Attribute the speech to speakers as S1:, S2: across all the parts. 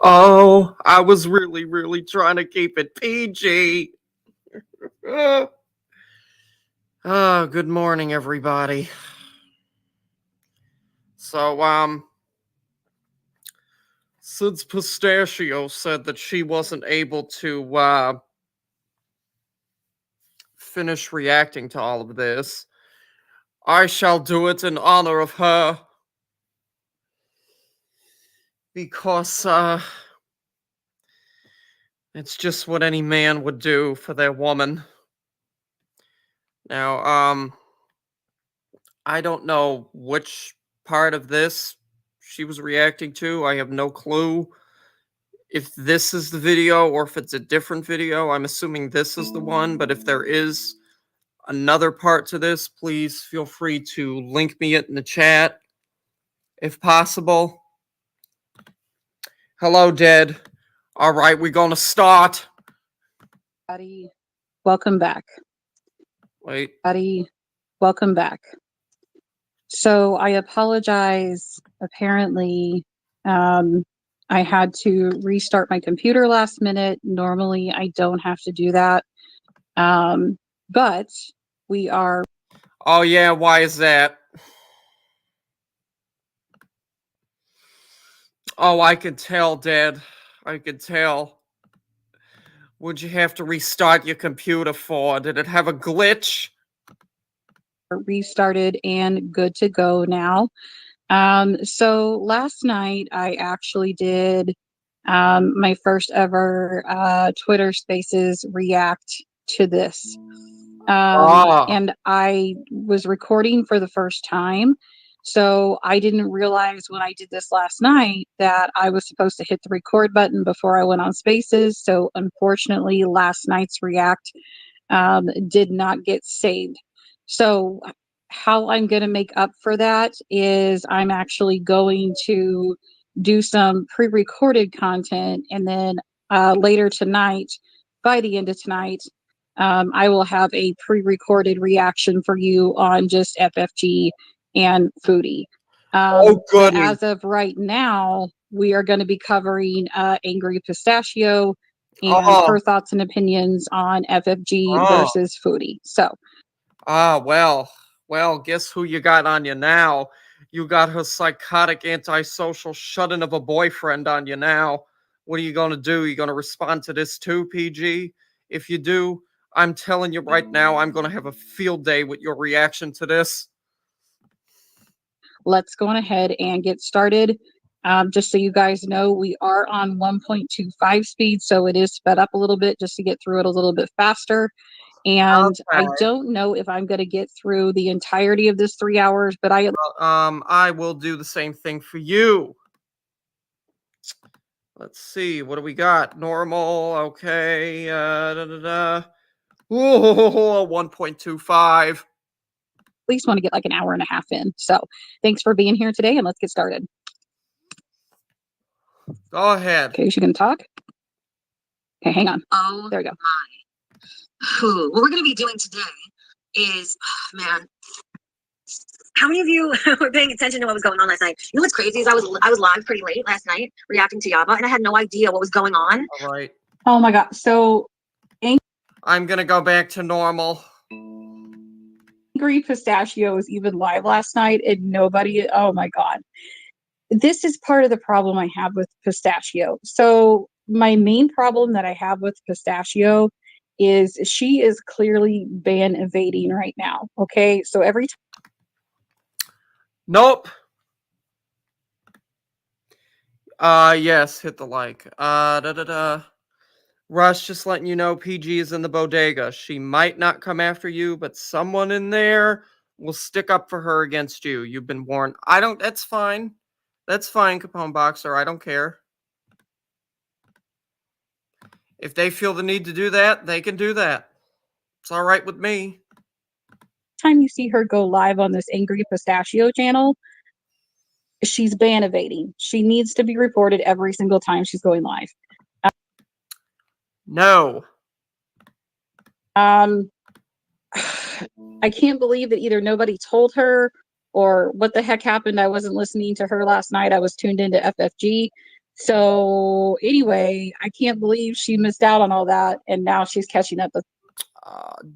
S1: Oh, I was really trying to keep it PG. Uh, good morning, everybody. So, since Pistachio said that she wasn't able to, finish reacting to all of this, I shall do it in honor of her. Because, it's just what any man would do for their woman. Now, I don't know which part of this she was reacting to. I have no clue if this is the video or if it's a different video. I'm assuming this is the one, but if there is another part to this, please feel free to link me it in the chat if possible. Hello, Dead. All right, we're gonna start.
S2: Buddy, welcome back.
S1: Wait.
S2: Buddy, welcome back. So I apologize. Apparently, I had to restart my computer last minute. Normally, I don't have to do that. But we are.
S1: Oh, yeah, why is that? Oh, I could tell, Dad. I could tell. Would you have to restart your computer for? Did it have a glitch?
S2: Restarted and good to go now. So last night I actually did my first ever Twitter Spaces react to this. And I was recording for the first time. So I didn't realize when I did this last night that I was supposed to hit the record button before I went on Spaces. So unfortunately, last night's react did not get saved. So how I'm going to make up for that is I'm actually going to do some pre-recorded content, and then later tonight, by the end of tonight, I will have a pre-recorded reaction for you on just FFG and Foodie. But as of right now, we are going to be covering Angry Pistachio and her thoughts and opinions on FFG versus Foodie. So,
S1: well, guess who you got on you now? You got her psychotic, antisocial shut-in of a boyfriend on you now. What are you gonna do? You gonna respond to this too, PG? If you do, I'm telling you right now, I'm gonna have a field day with your reaction to this.
S2: Let's go on ahead and get started. Just so you guys know, we are on 1.25 speed, so it is sped up a little bit just to get through it a little bit faster. And I don't know if I'm going to get through the entirety of this 3 hours, but
S1: I will do the same thing for you. Let's see, what do we got? Normal, okay, Ooh, 1.25.
S2: At least want to get like an hour and a half in. So thanks for being here today, and let's get started.
S1: Go ahead.
S2: Okay, she can talk. Okay, hang on.
S3: Oh,
S2: there we go.
S3: My. What we're going to be doing today is, man, how many of you were paying attention to what was going on last night? You know what's crazy is I was live pretty late last night reacting to Yaba, and I had no idea what was going on.
S1: All right.
S2: Oh my god. So
S1: I'm going to go back to normal.
S2: Angry Pistachio was even live last night, and nobody, oh my god. This is part of the problem I have with Pistachio. So my main problem that I have with Pistachio is she is clearly ban evading right now. Okay, so every time.
S1: Nope. Yes, hit the like. Russ, just letting you know, PG is in the bodega. She might not come after you, but someone in there will stick up for her against you. You've been warned. That's fine. That's fine, Capone Boxer. I don't care. If they feel the need to do that, they can do that. It's all right with me.
S2: Time you see her go live on this Angry Pistachio channel, she's ban evading. She needs to be reported every single time she's going live.
S1: No.
S2: I can't believe that either nobody told her or what the heck happened. I wasn't listening to her last night. I was tuned into FFG. So anyway, I can't believe she missed out on all that, and now she's catching up with.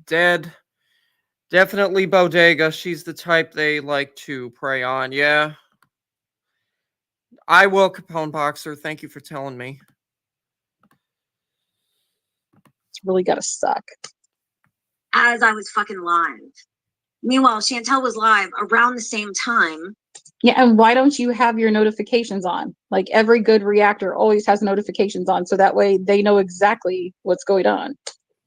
S1: Dead. Definitely Bodega. She's the type they like to prey on. Yeah. I will, Capone Boxer. Thank you for telling me.
S2: It's really gotta suck.
S3: As I was fucking live. Meanwhile, Chantel was live around the same time.
S2: Yeah, and why don't you have your notifications on? Like every good reactor always has notifications on, so that way they know exactly what's going on.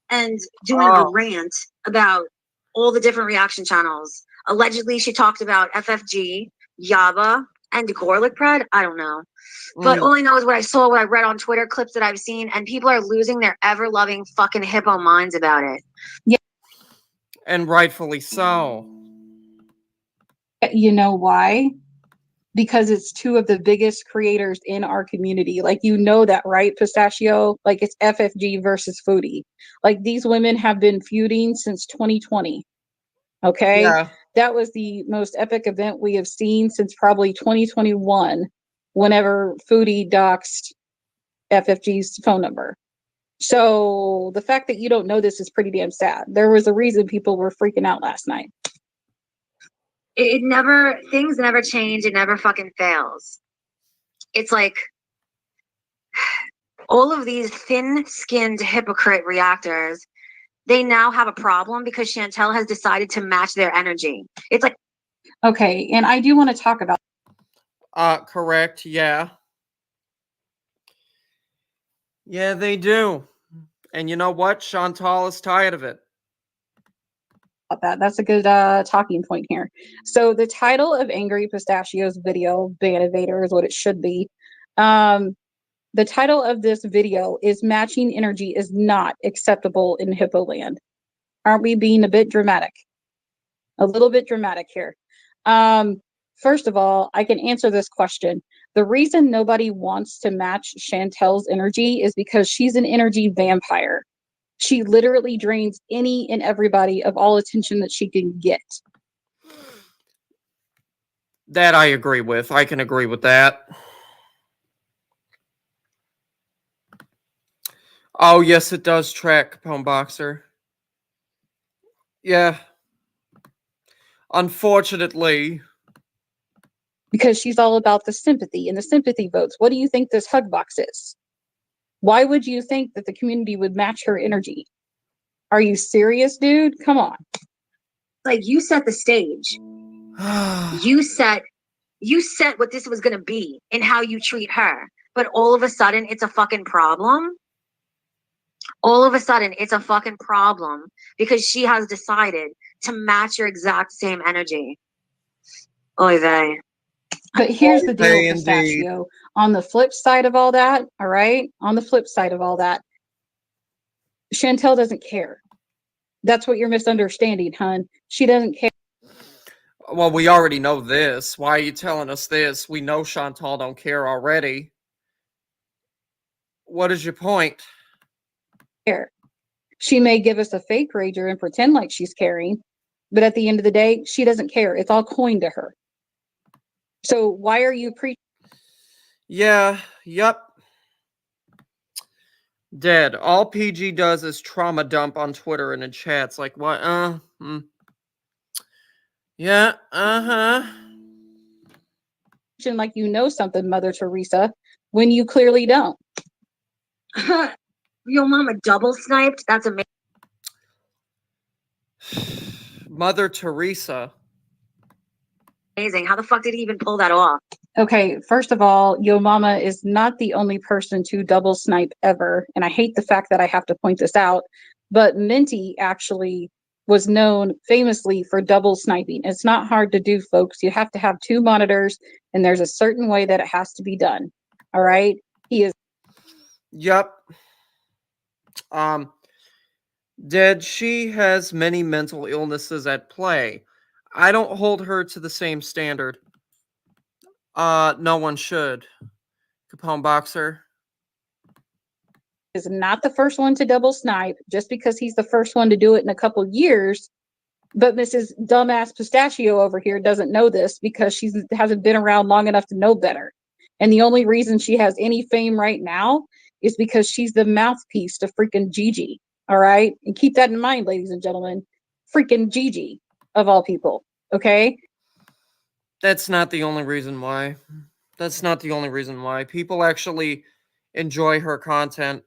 S3: And doing a rant about all the different reaction channels. Allegedly, she talked about FFG, Yaba, and Gorlick Pred. I don't know. But all I know is what I saw, what I read on Twitter, clips that I've seen, and people are losing their ever-loving fucking hippo minds about it.
S2: Yeah.
S1: And rightfully so.
S2: You know why? Because it's two of the biggest creators in our community. Like, you know that, right, Pistachio? Like, it's FFG versus Foodie. Like, these women have been feuding since 2020. Okay?
S1: Yeah.
S2: That was the most epic event we have seen since probably 2021, whenever Foodie doxed FFG's phone number. So the fact that you don't know this is pretty damn sad. There was a reason people were freaking out last night.
S3: It never, things never change. It never fucking fails. It's like all of these thin-skinned hypocrite reactors, they now have a problem because Chantel has decided to match their energy. It's like,
S2: okay, and I do want to talk about.
S1: Correct. Yeah. Yeah, they do. And you know what? Chantal is tired of it.
S2: That. That's a good talking point here. So the title of Angry Pistachio's video, Ban Evader, is what it should be. The title of this video is Matching Energy is Not Acceptable in Hippo Land. Aren't we being a bit dramatic? A little bit dramatic here. First of all, I can answer this question. The reason nobody wants to match Chantel's energy is because she's an energy vampire. She literally drains any and everybody of all attention that she can get.
S1: That I agree with. I can agree with that. Oh, yes, it does track, Capone Boxer. Yeah. Unfortunately.
S2: Because she's all about the sympathy and the sympathy votes. What do you think this hug box is? Why would you think that the community would match her energy? Are you serious, dude? Come on.
S3: like you set the stage. you set what this was going to be and how you treat her. But all of a sudden, it's a fucking problem. All of a sudden, it's a fucking problem because she has decided to match your exact same energy. Oy vey.
S2: But here's the deal, Pistachio. On the flip side of all that, all right? On the flip side of all that, Chantel doesn't care. That's what you're misunderstanding, hun. She doesn't care.
S1: Well, we already know this. Why are you telling us this? We know Chantal don't care already. What is your point?
S2: She may give us a fake rager and pretend like she's caring, but at the end of the day, she doesn't care. It's all coin to her. So why are you preaching?
S1: Yeah, yep. Dead. All PG does is trauma dump on Twitter and in chats. Like, what? Yeah,
S2: Like you know something, Mother Teresa, when you clearly don't.
S3: Your mama double sniped? That's amazing.
S1: Mother Teresa.
S3: Amazing. How the fuck did he even pull that off?
S2: Okay, first of all, Yo Mama is not the only person to double snipe ever. And I hate the fact that I have to point this out, but Minty actually was known famously for double sniping. It's not hard to do, folks. You have to have two monitors, and there's a certain way that it has to be done. All right? He is.
S1: Yep. Dead. She has many mental illnesses at play. I don't hold her to the same standard. No one should. Capone Boxer
S2: is not the first one to double snipe just because he's the first one to do it in a couple years. But Mrs. Dumbass Pistachio over here doesn't know this because she hasn't been around long enough to know better. And the only reason she has any fame right now is because she's the mouthpiece to freaking Gigi. All right. And keep that in mind, ladies and gentlemen. Freaking Gigi, of all people. Okay.
S1: That's not the only reason why. That's not the only reason why. People actually enjoy her content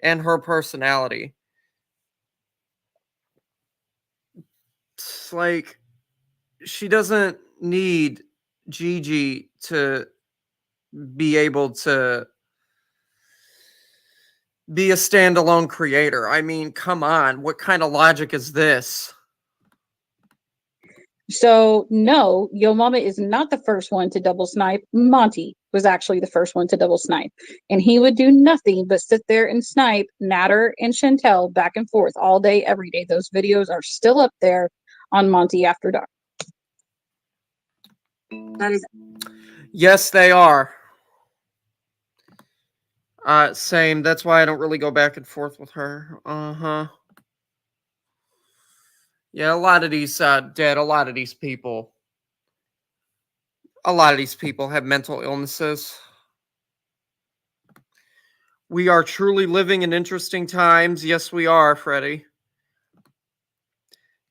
S1: and her personality. It's like she doesn't need Gigi to be able to be a standalone creator. I mean, come on. What kind of logic is this?
S2: So no, Yo Mama is not the first one to double snipe. Monty was actually the first one to double snipe. And he would do nothing but sit there and snipe Natter and Chantel back and forth all day, every day. Those videos are still up there on Monty After Dark.
S3: That is
S1: Yes, they are. Same. That's why I don't really go back and forth with her. Uh-huh. Yeah, a lot of these dead, a lot of these people. A lot of these people have mental illnesses. We are truly living in interesting times. Yes, we are, Freddie.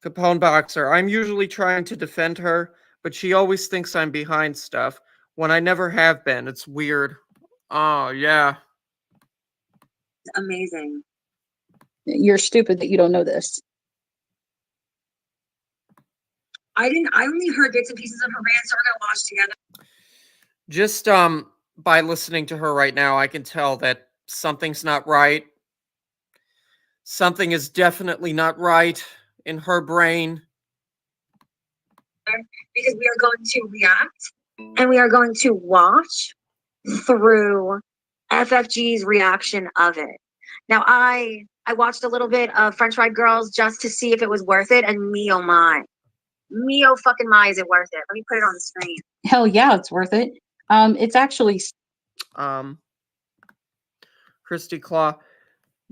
S1: Capone Boxer. I'm usually trying to defend her, but she always thinks I'm behind stuff when I never have been. It's weird. Oh, yeah.
S3: amazing.
S2: You're stupid that you don't know this.
S3: I only heard bits and pieces of her rant, so we're gonna watch together.
S1: Just by listening to her right now, I can tell that something's not right. Something is definitely not right in her brain.
S3: Because we are going to react and we are going to watch through FFG's reaction of it. Now I watched a little bit of French Fried Girls just to see if it was worth it, and me oh my. Me oh fucking my, is it worth it? Let me put it on the screen.
S2: Hell yeah, it's worth it. It's actually
S1: Christy Claw.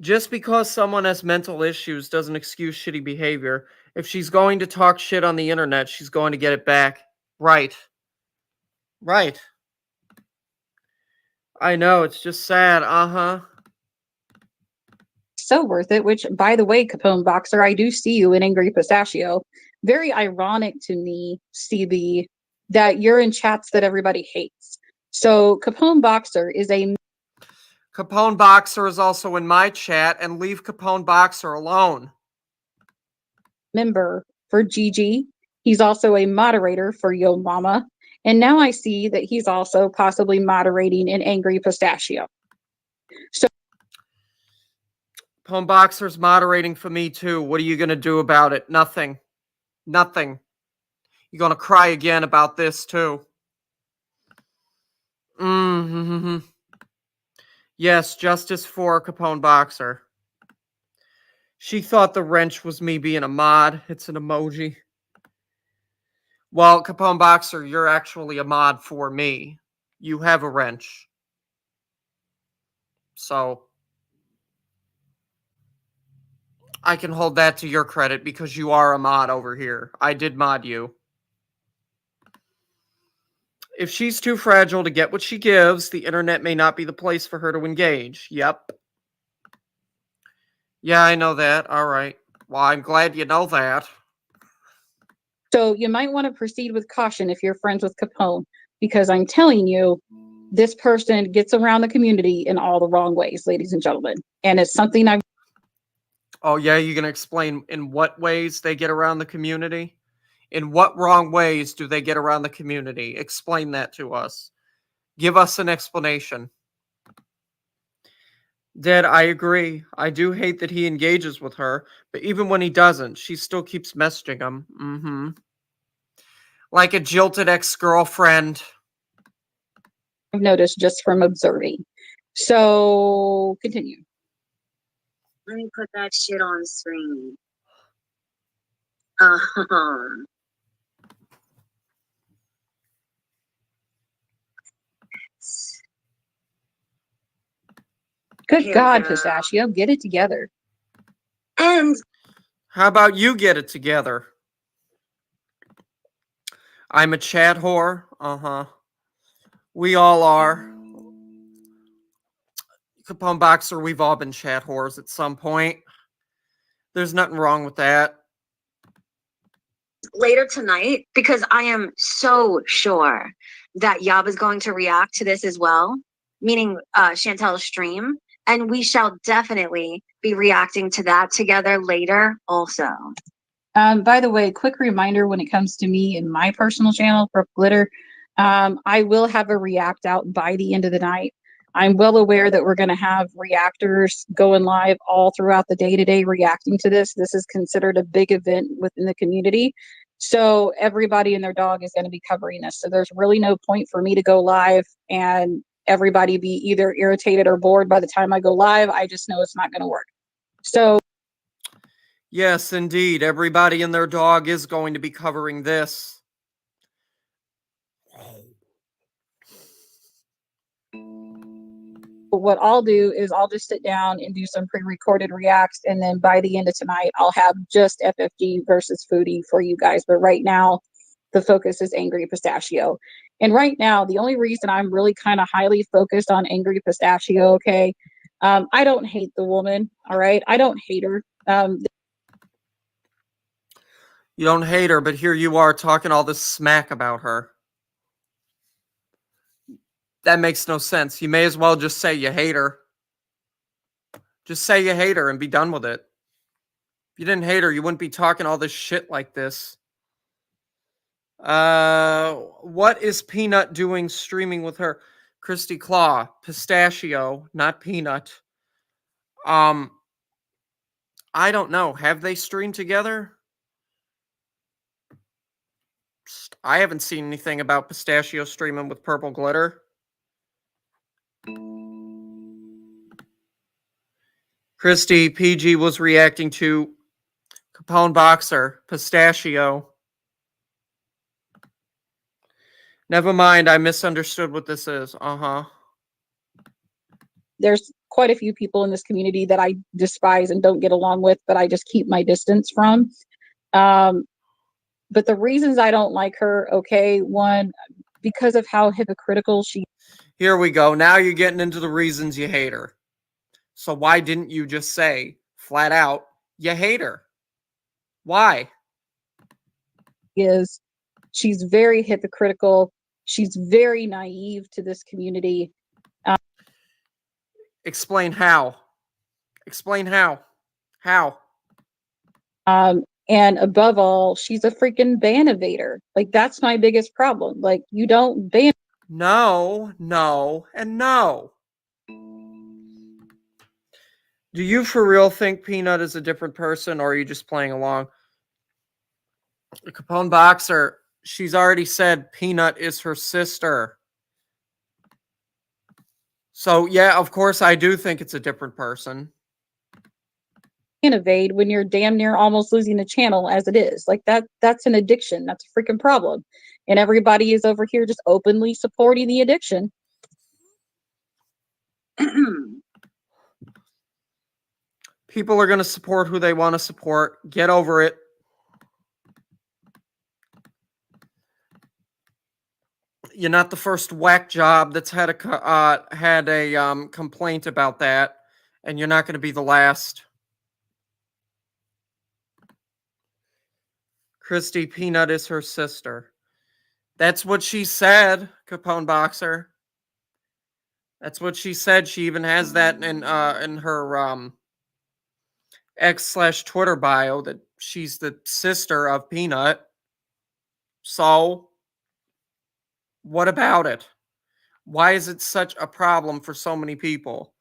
S1: Just because someone has mental issues doesn't excuse shitty behavior. If she's going to talk shit on the internet, she's going to get it back. Right. Right. I know, it's just sad. Uh-huh.
S2: so worth it, which, by the way, Capone Boxer, I do see you in Angry Pistachio. Very ironic to me, CB, that you're in chats that everybody hates. So Capone Boxer is a
S1: Capone Boxer is also in my chat, and leave Capone Boxer alone.
S2: member for Gigi. He's also a moderator for Yo Mama. And now I see that he's also possibly moderating in Angry Pistachio. So
S1: Capone Boxer's moderating for me too. What are you gonna do about it? Nothing. Nothing. You're gonna cry again about this too. Mm-hmm. Yes, justice for Capone Boxer. She thought the wrench was me being a mod. It's an emoji. Well, Capone Boxer, you're actually a mod for me. You have a wrench. So I can hold that to your credit because you are a mod over here. I did mod you. If she's too fragile to get what she gives, the internet may not be the place for her to engage. Yep. Yeah, I know that. All right. Well, I'm glad you know that.
S2: So you might want to proceed with caution if you're friends with Capone, because I'm telling you, this person gets around the community in all the wrong ways, ladies and gentlemen. And it's something I've
S1: Oh, yeah, you going to explain in what ways they get around the community? In what wrong ways do they get around the community? Explain that to us. Give us an explanation. Dad, I agree. I do hate that he engages with her, but even when he doesn't, she still keeps messaging him. Mm-hmm. Like a jilted ex-girlfriend.
S2: noticed just from observing. So continue.
S3: Let me put that shit on screen.
S2: Good
S3: Here we
S2: God,
S3: go.
S2: Pistachio, get it together.
S3: And
S1: How about you get it together? I'm a chat whore. Uh-huh. We all are. Capone Boxer, we've all been chat whores at some point. There's nothing wrong with that.
S3: Later tonight, because I am so sure that Yab is going to react to this as well, meaning Chantel's stream, and we shall definitely be reacting to that together later also.
S2: By the way, quick reminder when it comes to me and my personal channel for Glitter, I will have a react out by the end of the night. I'm well aware that we're going to have reactors going live all throughout the day today reacting to this. This is considered a big event within the community. So everybody and their dog is going to be covering this. So there's really no point for me to go live and everybody be either irritated or bored by the time I go live. I just know it's not going to work. So
S1: yes, indeed. Everybody and their dog is going to be covering this.
S2: what I'll do is I'll just sit down and do some pre-recorded reacts, and then by the end of tonight I'll have just FFG versus Foodie for you guys. But right now the focus is Angry Pistachio. And right now the only reason I'm really kind of highly focused on Angry Pistachio, okay, I don't hate the woman, all right, I don't hate her.
S1: You don't hate her, but here you are talking all this smack about her. That makes no sense. You may as well just say you hate her. Just say you hate her and be done with it. If you didn't hate her, you wouldn't be talking all this shit like this. What is Peanut doing streaming with her? Christy Claw, Pistachio, not Peanut. I don't know. Have they streamed together? I haven't seen anything about Pistachio streaming with Purple Glitter. Christy, PG was reacting to Capone Boxer, Pistachio. Never mind, I misunderstood what this is.
S2: There's quite a few people in this community that I despise and don't get along with, but I just keep my distance from. But the reasons I don't like her, okay, one, because of how hypocritical she.
S1: Here we go. Now you're getting into the reasons you hate her. So why didn't you just say, flat out, you hate her? Why?
S2: Is she's very hypocritical. She's very naive to this community.
S1: Explain how. Explain how. How?
S2: And above all, she's a freaking ban evader. Like, that's my biggest problem. Like, you don't ban.
S1: No, no, and no. Do you for real think Peanut is a different person, or are you just playing along? The Capone Boxer, she's already said Peanut is her sister. So, yeah, of course, I do think it's a different person.
S2: Evade when you're damn near almost losing the channel as it is. Like, that's an addiction. That's a freaking problem. And everybody is over here just openly supporting the addiction.
S1: People are going to support who they want to support. Get over it. You're not the first whack job that's had a complaint about that, and you're not going to be the last. Christy, Peanut is her sister. That's what she said, Capone Boxer. That's what she said. She even has that in her X/Twitter bio that she's the sister of Peanut. So, what about it? Why is it such a problem for so many people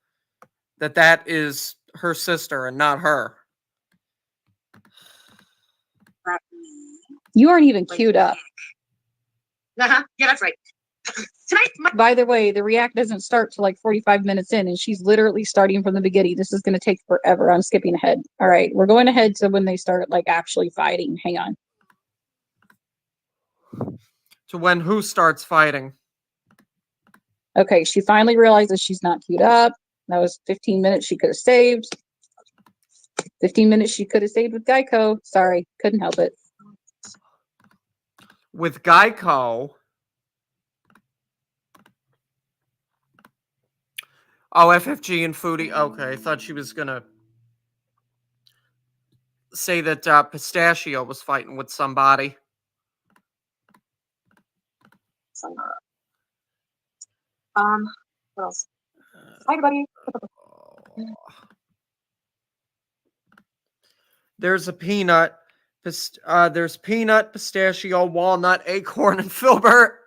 S1: that is her sister and not her?
S2: You aren't even queued up.
S3: Yeah, that's right. Tonight,
S2: by the way, the react doesn't start till like 45 minutes in, and she's literally starting from the beginning. This is going to take forever. I'm skipping ahead. All right, we're going ahead to when they start like actually fighting. Hang on.
S1: To when who starts fighting?
S2: Okay, she finally realizes she's not queued up. That was 15 minutes she could have saved. 15 minutes she could have saved with Geico. Sorry, couldn't help it.
S1: With Geico? Oh, FFG and Foodie. Okay, I thought she was gonna say that Pistachio was fighting with somebody.
S3: What else? Hi, everybody.
S1: There's a peanut. There's peanut, pistachio, walnut, acorn, and filbert.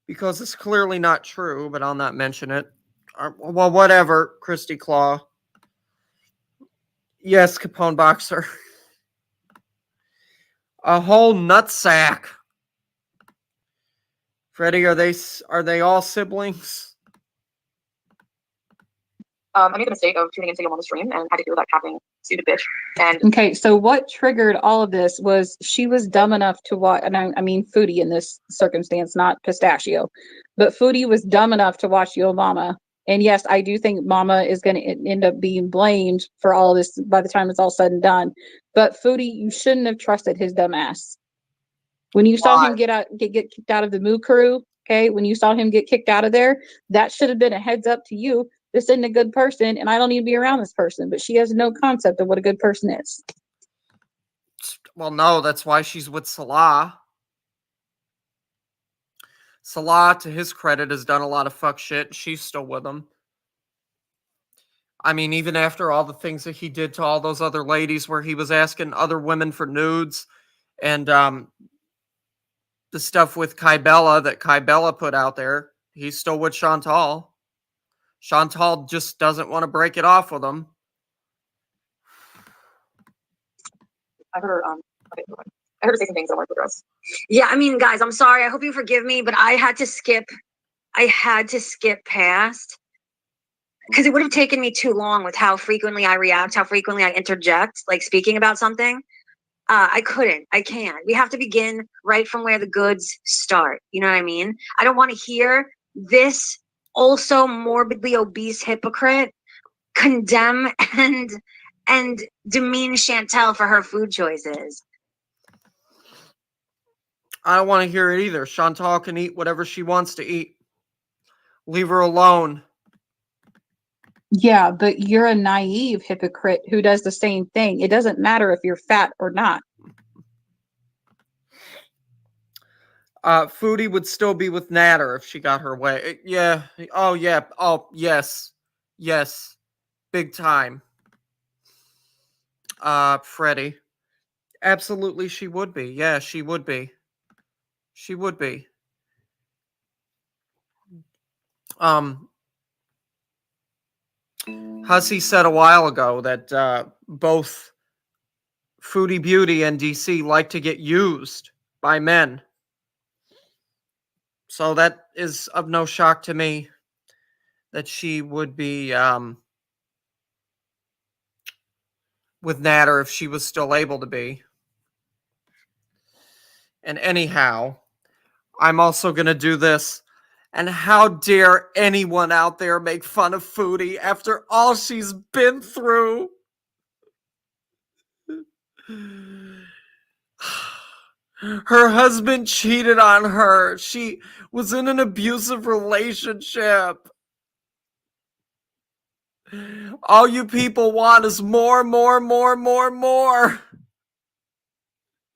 S1: Because it's clearly not true, but I'll not mention it. Well, whatever, Christy Claw. Yes, Capone Boxer. A whole nutsack. Freddie, are they all siblings?
S3: I made the mistake of tuning into your mama's stream and had to deal with that capping stupid bitch. And
S2: Okay, so what triggered all of this was she was dumb enough to watch, and I mean Foodie in this circumstance, not Pistachio, but Foodie was dumb enough to watch Yo Mama. And yes, I do think Mama is going to end up being blamed for all of this by the time it's all said and done. But Foodie, you shouldn't have trusted his dumb ass. When you saw him get kicked out of the Moo Crew, okay, when you saw him get kicked out of there, that should have been a heads up to you. This isn't a good person, and I don't need to be around this person. But she has no concept of what a good person is.
S1: Well, no, that's why she's with Salah. Salah, to his credit, has done a lot of fuck shit. She's still with him. I mean, even after all the things that he did to all those other ladies where he was asking other women for nudes and the stuff with Kybella that Kybella put out there, he's still with Chantal. Chantal just doesn't want to break it off with him.
S3: I heard I heard her say some things that weren't for us. Yeah, I mean, guys, I'm sorry. I hope you forgive me, but I had to skip past because it would have taken me too long with how frequently I react, how frequently I interject, like speaking about something. I can't. We have to begin right from where the goods start. You know what I mean? I don't want to hear this also morbidly obese hypocrite condemn and demean Chantal for her food choices.
S1: I don't want to hear it either. Chantal can eat whatever she wants to eat. Leave her alone.
S2: Yeah, but you're a naive hypocrite who does the same thing. It doesn't matter if you're fat or not.
S1: Foodie would still be with Natter if she got her way. Yeah. Oh, yeah. Oh, yes. Yes. Big time. Freddie. Absolutely, she would be. Yeah, she would be. She would be. Hussey said a while ago that both Foodie Beauty and DC like to get used by men. So that is of no shock to me that she would be with Natter if she was still able to be. And anyhow, I'm also going to do this. And how dare anyone out there make fun of Foodie after all she's been through? Her husband cheated on her. She was in an abusive relationship. All you people want is more, more, more, more, more.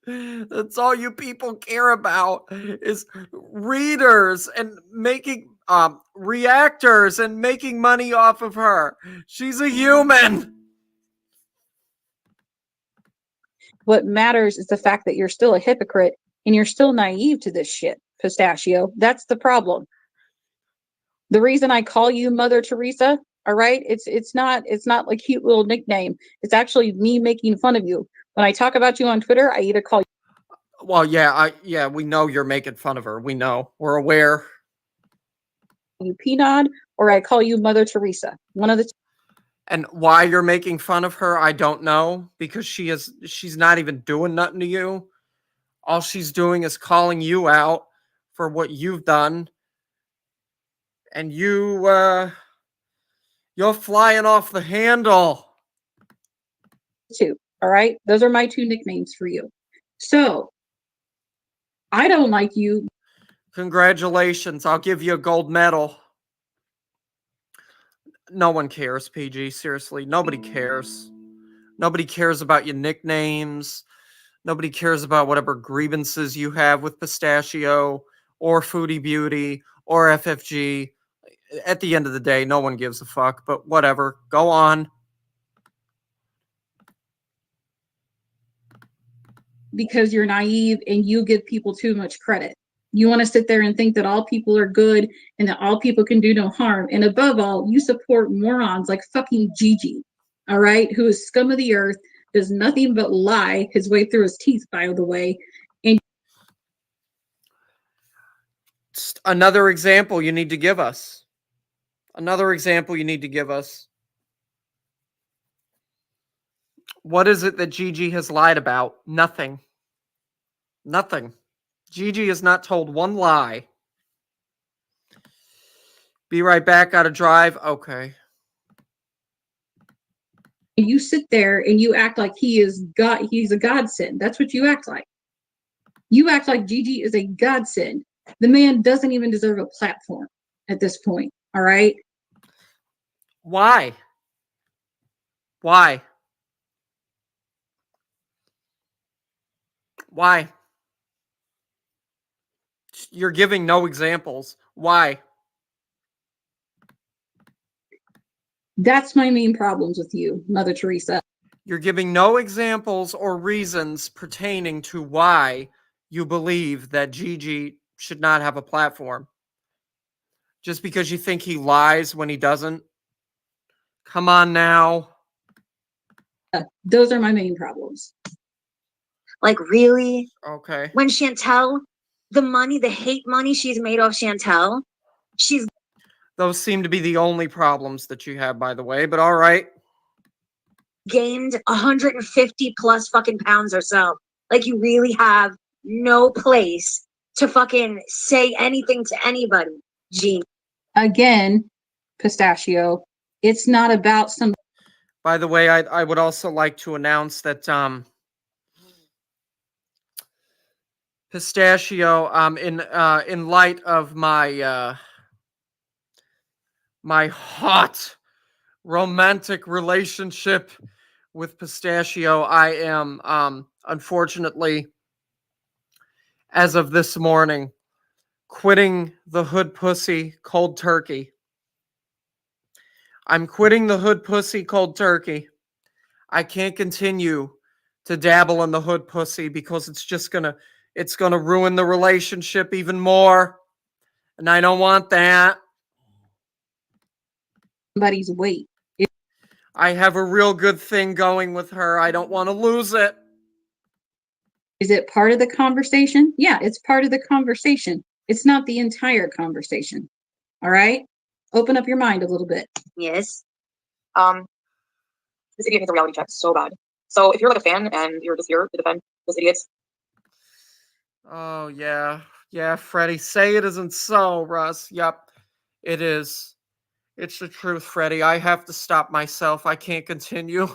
S1: That's all you people care about is readers and making reactors and making money off of her. She's a human.
S2: What matters is the fact that you're still a hypocrite and you're still naive to this shit, Pistachio. That's the problem. The reason I call you Mother Teresa, all right, it's not like a cute little nickname. It's actually me making fun of you. When I talk about you on Twitter, I either call
S1: Well, yeah, we know you're making fun of her. We know. We're aware.
S2: you Peanut or I call you Mother Teresa. One of the two.
S1: And why you're making fun of her, I don't know, because she's not even doing nothing to you. All she's doing is calling you out for what you've done. And you're flying off the handle.
S2: Two. All right. Those are my two nicknames for you. So I don't like you.
S1: Congratulations. I'll give you a gold medal. No one cares, PG. Seriously, nobody cares. Nobody cares about your nicknames. Nobody cares about whatever grievances you have with Pistachio or Foodie Beauty or FFG. At the end of the day, no one gives a fuck, but whatever. Go on.
S2: Because you're naive and you give people too much credit. You want to sit there and think that all people are good and that all people can do no harm. And above all, you support morons like fucking Gigi, all right, who is scum of the earth, does nothing but lie his way through his teeth, by the way. And
S1: Just another example you need to give us. Another example you need to give us. What is it that Gigi has lied about? Nothing. Nothing. Gigi has not told one lie. Be right back, gotta drive. Okay.
S2: you sit there and you act like he's a godsend. That's what you act like. You act like Gigi is a godsend. The man doesn't even deserve a platform at this point, all right?
S1: Why? Why? Why? You're giving no examples. Why?
S2: That's my main problems with you, Mother Teresa.
S1: You're giving no examples or reasons pertaining to why you believe that Gigi should not have a platform. Just because you think he lies when he doesn't? Come on now.
S2: Those are my main problems.
S3: Like, really?
S1: Okay.
S3: When Chantel, the hate money she's made off Chantel, she's
S1: Those seem to be the only problems that you have, by the way, but all right.
S3: gained 150 plus fucking pounds or so. Like, you really have no place to fucking say anything to anybody, Gene.
S2: Again, Pistachio, it's not about some.
S1: By the way, I would also like to announce that Pistachio, in light of my my hot romantic relationship with Pistachio, I am unfortunately, as of this morning, quitting the hood pussy cold turkey. I'm quitting the hood pussy cold turkey. I can't continue to dabble in the hood pussy because it's gonna ruin the relationship even more. And I don't want that.
S2: Somebody's weight.
S1: I have a real good thing going with her. I don't want to lose it.
S2: Is it part of the conversation? Yeah, it's part of the conversation. It's not the entire conversation. All right? Open up your mind a little bit.
S3: Yes. This idiot needs a reality check so bad. So if you're like a fan and you're just here to defend this idiot.
S1: Oh, yeah. Yeah, Freddie. Say it isn't so, Russ. Yep, it is. It's the truth, Freddie. I have to stop myself. I can't continue.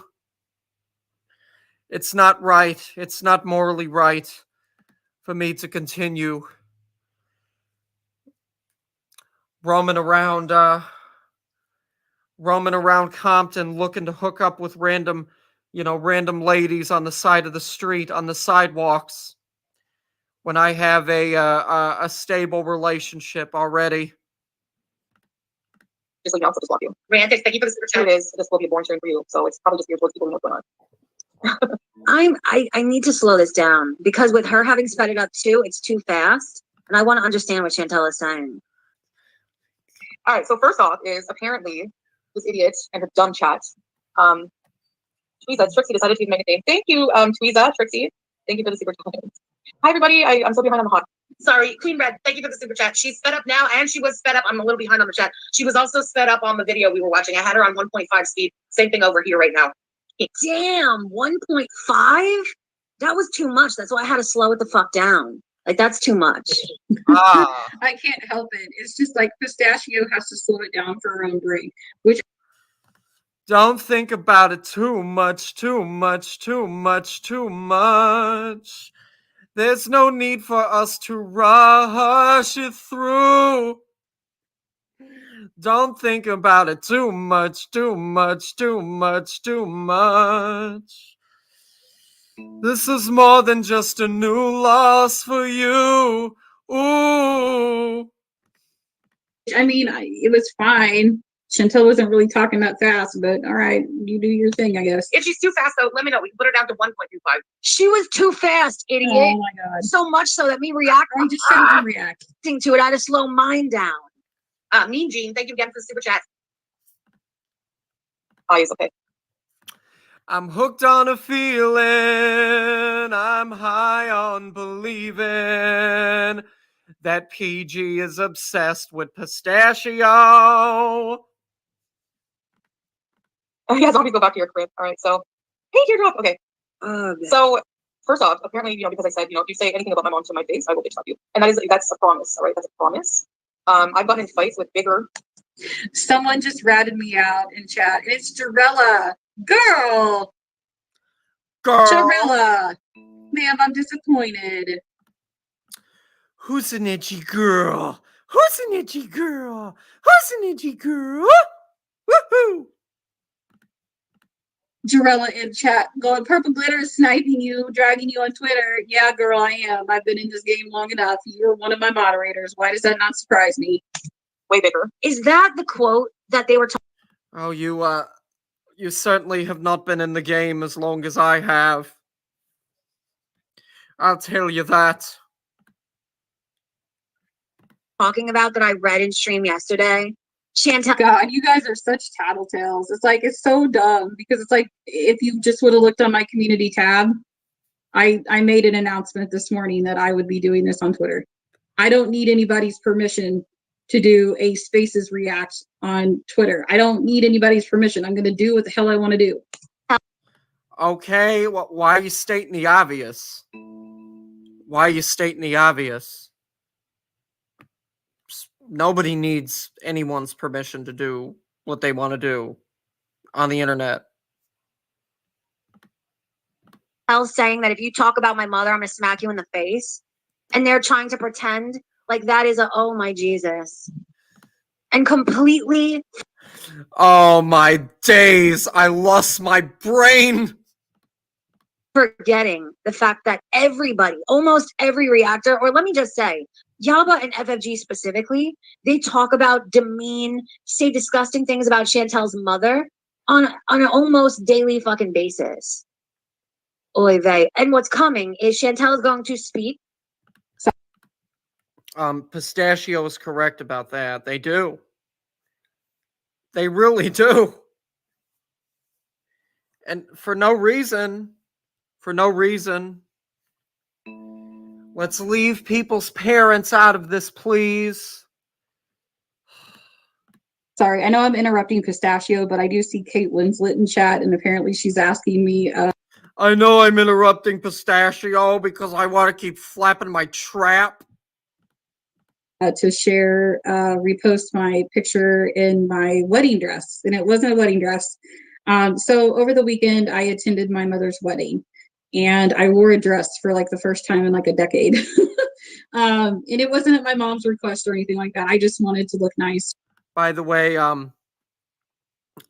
S1: It's not right. It's not morally right for me to continue roaming around Compton looking to hook up with random ladies on the side of the street, on the sidewalks, when I have a stable relationship already.
S3: Just like, also just love you. Rantic, thank you for the super chat. It is. This will be a born sharing for you. So it's probably just geared towards people who know what's going on. I need to slow this down because with her having sped it up too, it's too fast. And I want to understand what Chantel is saying. All right, so first off is apparently this idiot and her dumb chat. Tweeza, Trixie decided to make a thing. Thank you, Tweeza, Trixie. Thank you for the super chat. Hi, everybody. I'm so behind on the hot. Sorry, Queen Red, thank you for the super chat. She's sped up now, and she was sped up. I'm a little behind on the chat. She was also sped up on the video we were watching. I had her on 1.5 speed. Same thing over here right now. Damn, 1.5? That was too much. That's why I had to slow it the fuck down. Like, that's too much.
S1: Ah.
S2: I can't help it. It's just like Pistachio has to slow it down for her own brain, which
S1: Don't think about it too much, too much, too much, too much. There's no need for us to rush it through. Don't think about it too much, too much, too much, too much. This is more than just a new loss for you. Ooh.
S2: I mean, it was fine. Chantel wasn't really talking that fast, but all right, you do your thing, I guess.
S3: If she's too fast, though, let me know. We can put her down to 1.25. She was too fast, idiot.
S2: Oh my god.
S3: So much so that me
S2: I just shouldn't react.
S3: reacting to it, I had to slow mine down. Mean Gene, thank you again for the super chat. Oh, he's okay.
S1: I'm hooked on a feeling. I'm high on believing that PG is obsessed with Pistachio.
S3: Oh, yeah, zombies go back to your crib. All right, so hey, teardrop. Okay. So first off, apparently, because I said, if you say anything about my mom to my face, I will bitch slap you, and that's a promise. All right, that's a promise. I've gotten in fights with bigger.
S2: Someone just ratted me out in chat. It's Jarella. Girl. Jarella. Ma'am, I'm disappointed.
S1: Who's an itchy girl? Who's an itchy girl? Who's an itchy girl? Woohoo!
S2: Jarella in chat going, Purple Glitter is sniping you, dragging you on Twitter. Yeah, girl, I am. I've been in this game long enough. You're one of my moderators. Why does that not surprise me?
S3: Way bigger. Is that the quote that they were talking?
S1: Oh, you certainly have not been in the game as long as I have. I'll tell you that.
S3: Talking about that I read in stream yesterday. Chantel.
S2: God, you guys are such tattletales. It's so dumb because it's like if you just would have looked on my community tab, I made an announcement this morning that I would be doing this on Twitter. I don't need anybody's permission to do a Spaces React on Twitter. I don't need anybody's permission. I'm going to do what the hell I want to do.
S1: Okay, why are you stating the obvious? Why are you stating the obvious? Nobody needs anyone's permission to do what they want to do on the internet.
S3: Saying that if you talk about my mother, I'm going to smack you in the face. And they're trying to pretend like that is oh my Jesus. And completely.
S1: Oh my days, I lost my brain.
S3: Forgetting the fact that everybody, almost every reactor, or let me just say, Yaba and FFG specifically, they talk about say disgusting things about Chantel's mother on an almost daily fucking basis. Oy vey. And what's coming is Chantel is going to speak.
S1: Pistachio is correct about that. They do. They really do. And for no reason. Let's leave people's parents out of this, please.
S2: Sorry, I know I'm interrupting Pistachio, but I do see Kate Winslet in chat, and apparently she's asking me.
S1: I know I'm interrupting Pistachio because I want to keep flapping my trap.
S2: To share, repost my picture in my wedding dress, and it wasn't a wedding dress. So over the weekend, I attended my mother's wedding, and I wore a dress for like the first time in like a decade. And it wasn't at my mom's request or anything like that. I just wanted to look nice.
S1: By the way,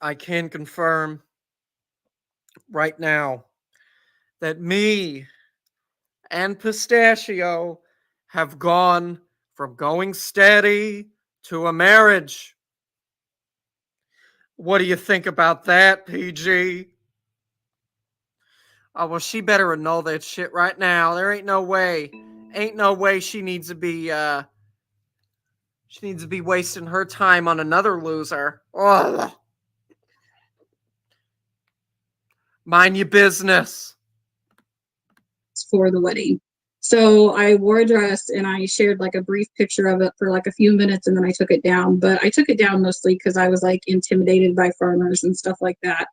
S1: I can confirm right now that me and Pistachio have gone from going steady to a marriage. What do you think about that, PG? Oh, well, she better know that shit right now. There ain't no way. Ain't no way she needs to be wasting her time on another loser. Ugh. Mind your business.
S2: For the wedding. So I wore a dress and I shared like a brief picture of it for like a few minutes and then I took it down. But I took it down mostly because I was like intimidated by farmers and stuff like that.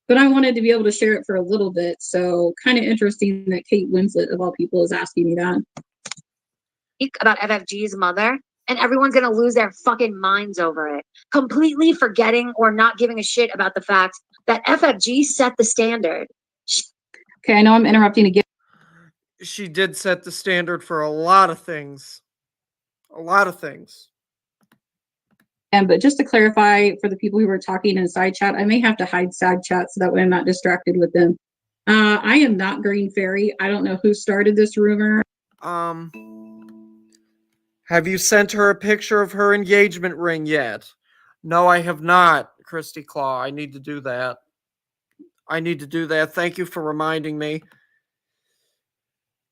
S2: But I wanted to be able to share it for a little bit. So kind of interesting that Kate Winslet, of all people, is asking me that.
S3: About FFG's mother, and everyone's going to lose their fucking minds over it, completely forgetting or not giving a shit about the fact that FFG set the standard.
S2: Okay, I know I'm interrupting again.
S1: She did set the standard for a lot of things. A lot of things.
S2: And but just to clarify for the people who were talking in side chat, I may have to hide side chat so that way I'm not distracted with them. I am not Green Fairy. I don't know who started this rumor.
S1: Have you sent her a picture of her engagement ring yet? No, I have not, Christy Claw. I need to do that. Thank you for reminding me.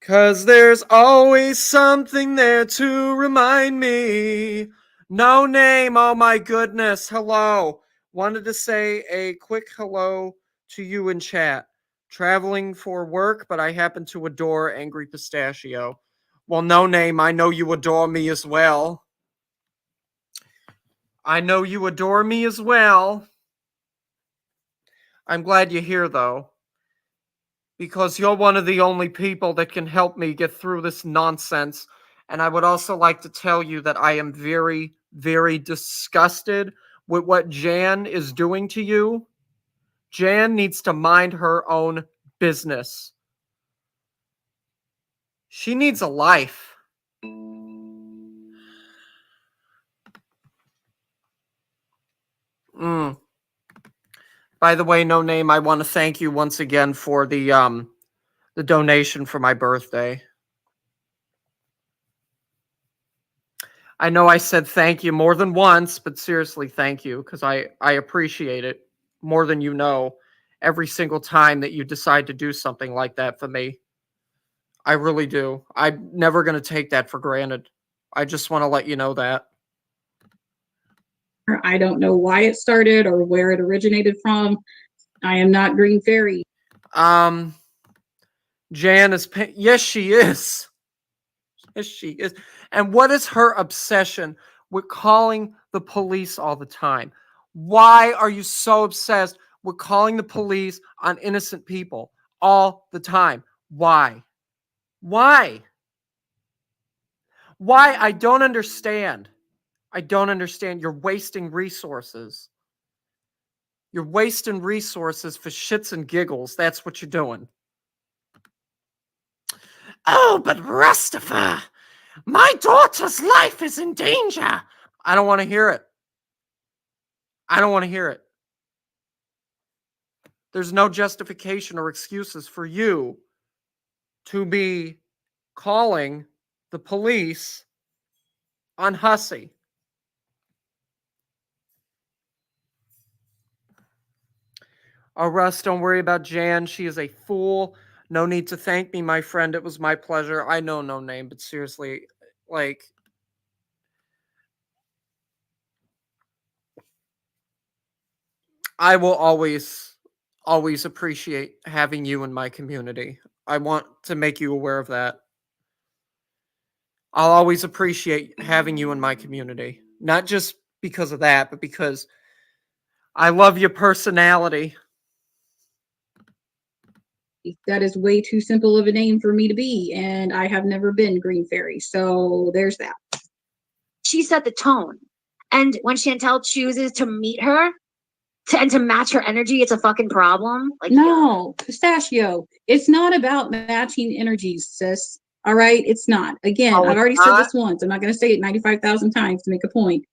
S1: 'Cause there's always something there to remind me. No name, oh my goodness. Hello. Wanted to say a quick hello to you in chat. Traveling for work, but I happen to adore Angry Pistachio. Well, no name, I know you adore me as well. I'm glad you're here, though, because you're one of the only people that can help me get through this nonsense. And I would also like to tell you that I am very, very disgusted with what Jan is doing to you. Jan needs to mind her own business. She needs a life. By the way, no name, I want to thank you once again for the donation for my birthday. I know I said thank you more than once, but seriously, thank you, because I appreciate it more than you know every single time that you decide to do something like that for me. I really do. I'm never going to take that for granted. I just want to let you know that.
S2: I don't know why it started or where it originated from. I am not Green Fairy.
S1: Jan is... Yes, she is. Yes, she is. And what is her obsession with calling the police all the time? Why are you so obsessed with calling the police on innocent people all the time? Why? Why? Why? I don't understand. I don't understand. You're wasting resources. You're wasting resources for shits and giggles. That's what you're doing. Oh, but Mustafa, my daughter's life is in danger. I don't want to hear it. I don't want to hear it. There's no justification or excuses for you to be calling the police on Hussey. Oh, Russ, don't worry about Jan. She is a fool. No need to thank me, my friend. It was my pleasure. I know no name, but seriously, like, I will always appreciate having you in my community. I want to make you aware of that. I'll always appreciate having you in my community. Not just because of that, but because I love your personality.
S2: That is way too simple of a name for me to be, and I have never been Green Fairy. So there's that.
S3: She set the tone. And when Chantel chooses to meet her and to match her energy, it's a fucking problem. Like,
S2: no, Pistachio. It's not about matching energies, sis. All right, it's not. Again, I've already said this once. I'm not going to say it 95,000 times to make a point.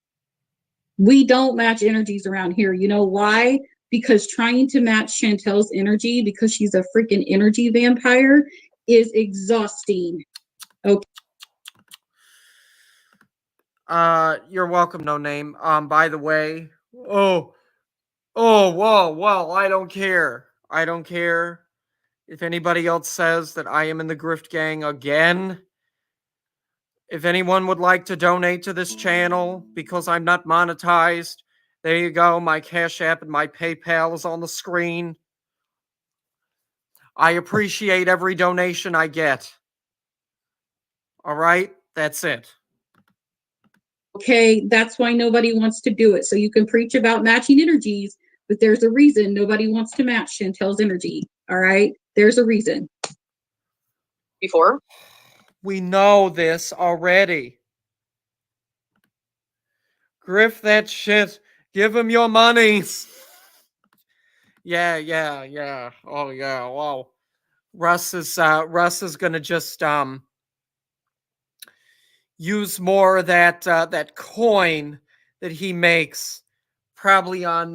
S2: We don't match energies around here. You know why? Because trying to match Chantel's energy because she's a freaking energy vampire is exhausting. Okay.
S1: You're welcome, no name. By the way, whoa, I don't care. I don't care if anybody else says that I am in the Grift Gang again. If anyone would like to donate to this channel because I'm not monetized, there you go. My Cash App and my PayPal is on the screen. I appreciate every donation I get. All right? That's it.
S2: Okay, that's why nobody wants to do it. So you can preach about matching energies, but there's a reason nobody wants to match Chantel's energy. All right? There's a reason.
S3: before.
S1: We know this already. Griff that shit. Give him your monies. Yeah. Oh yeah. Wow. Russ is gonna just use more of that coin that he makes, probably on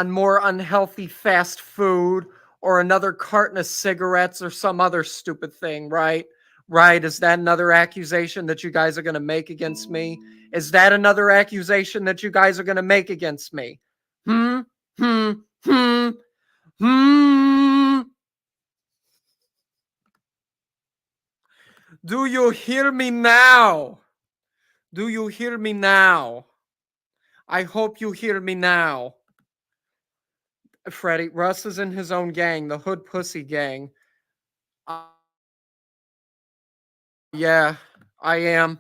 S1: more unhealthy fast food or another carton of cigarettes or some other stupid thing, right? Right? Is that another accusation that you guys are going to make against me? Is that another accusation that you guys are going to make against me? Hmm? Hmm? Hmm? Hmm? Do you hear me now? Do you hear me now? I hope you hear me now. Freddie, Russ is in his own gang, the Hood Pussy Gang. Yeah, I am.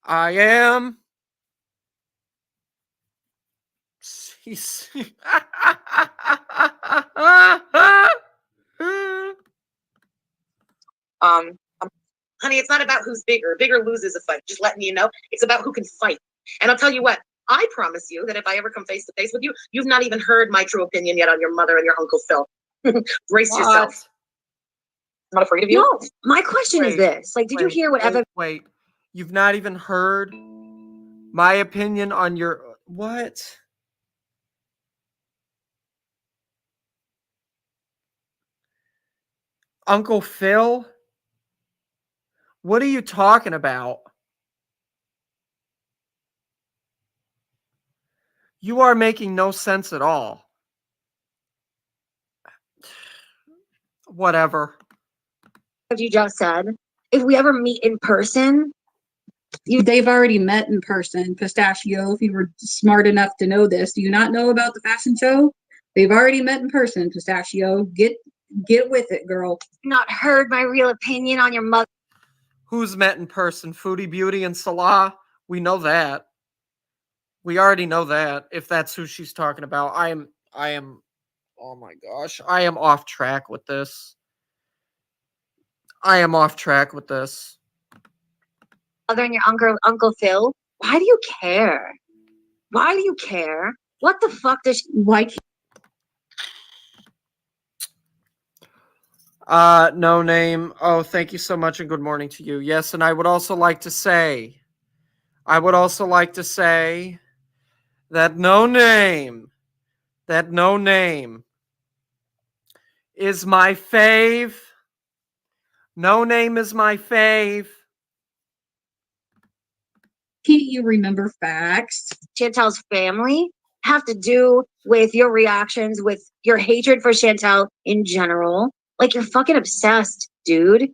S1: I am. He's.
S3: Um, Honey, it's not about who's bigger. Bigger loses a fight. Just letting you know, it's about who can fight. And I'll tell you what, I promise you that if I ever come face to face with you, you've not even heard my true opinion yet on your mother and your Uncle Phil. Brace yourself. I'm not afraid of you. No, my question is this. Like, did you hear whatever?
S1: Wait. You've not even heard my opinion on your. What? Uncle Phil? What are you talking about? You are making no sense at all. Whatever.
S3: What you just said? If we ever meet in person,
S2: They've already met in person. Pistachio, if you were smart enough to know this, do you not know about the fashion show? They've already met in person. Pistachio, get with it, girl.
S3: not heard my real opinion on your mother.
S1: Who's met in person? Foodie Beauty and Salah? We know that. We already know that. If that's who she's talking about. I am oh my gosh. I am off track with this. I am off track with this.
S3: Mother and your Uncle Phil. Why do you care? Why do you care? What the fuck does she?
S2: Why?
S1: No name. Oh, thank you so much and good morning to you. Yes, and I would also like to say that no name is my fave. No name is my fave.
S2: Can't you remember facts?
S3: Chantel's family have to do with your reactions, with your hatred for Chantel in general. Like, you're fucking obsessed, dude.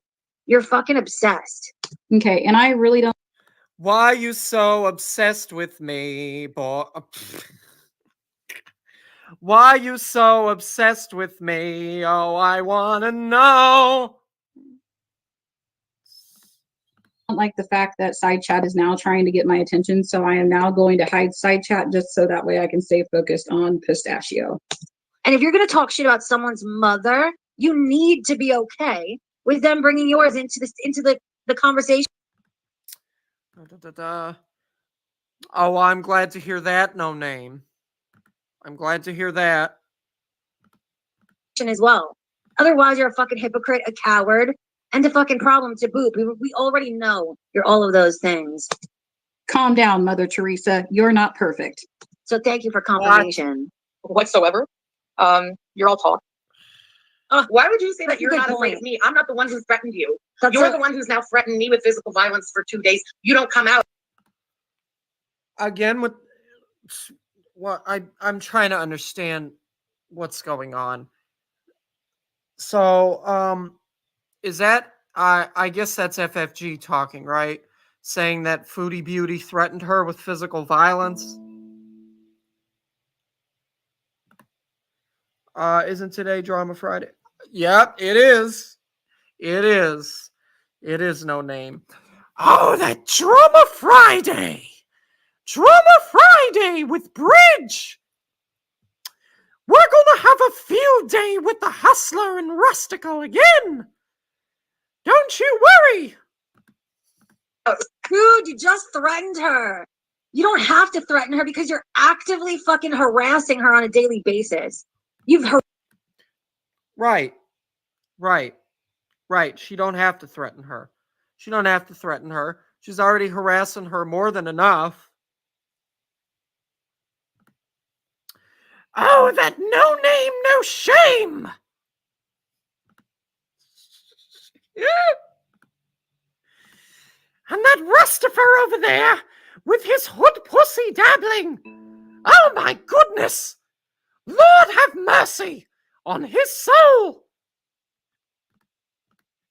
S3: You're fucking obsessed.
S2: Okay, and I really don't.
S1: Why you so obsessed with me, boy? Why you so obsessed with me? Oh, I wanna know.
S2: Don't like the fact that side chat is now trying to get my attention, so I am now going to hide side chat just so that way I can stay focused on Pistachio.
S3: And if you're gonna talk shit about someone's mother, you need to be okay with them bringing yours into the conversation.
S1: Oh, I'm glad to hear that. No name. I'm glad to hear that.
S3: As well. Otherwise, you're a fucking hypocrite, a coward, and a fucking problem to boot. We already know you're all of those things.
S2: Calm down, Mother Teresa. You're not perfect.
S3: So thank you for confirmation.
S4: Whatsoever. You're all talk.
S3: Why would you say that you're not afraid of me? I'm not the one who threatened you. You're the one who's now threatened me with physical violence for 2 days. You don't come out.
S1: Again, with what I'm trying to understand what's going on. So, is that I guess that's FFG talking, right? Saying that Foodie Beauty threatened her with physical violence. Isn't today Drama Friday? Yep, it is. It is. It is no name. Oh, that Drama Friday! Drama Friday with Bridge! We're gonna have a field day with the Hustler and Rustical again! Don't you worry!
S3: Dude, you just threatened her. You don't have to threaten her because you're actively fucking harassing her on a daily basis. You've heard.
S1: Right. Right. Right. She don't have to threaten her. She don't have to threaten her. She's already harassing her more than enough. Oh, that no name, no shame! And that Rustifer over there with his hood pussy dabbling. Oh my goodness! Lord have mercy on his soul!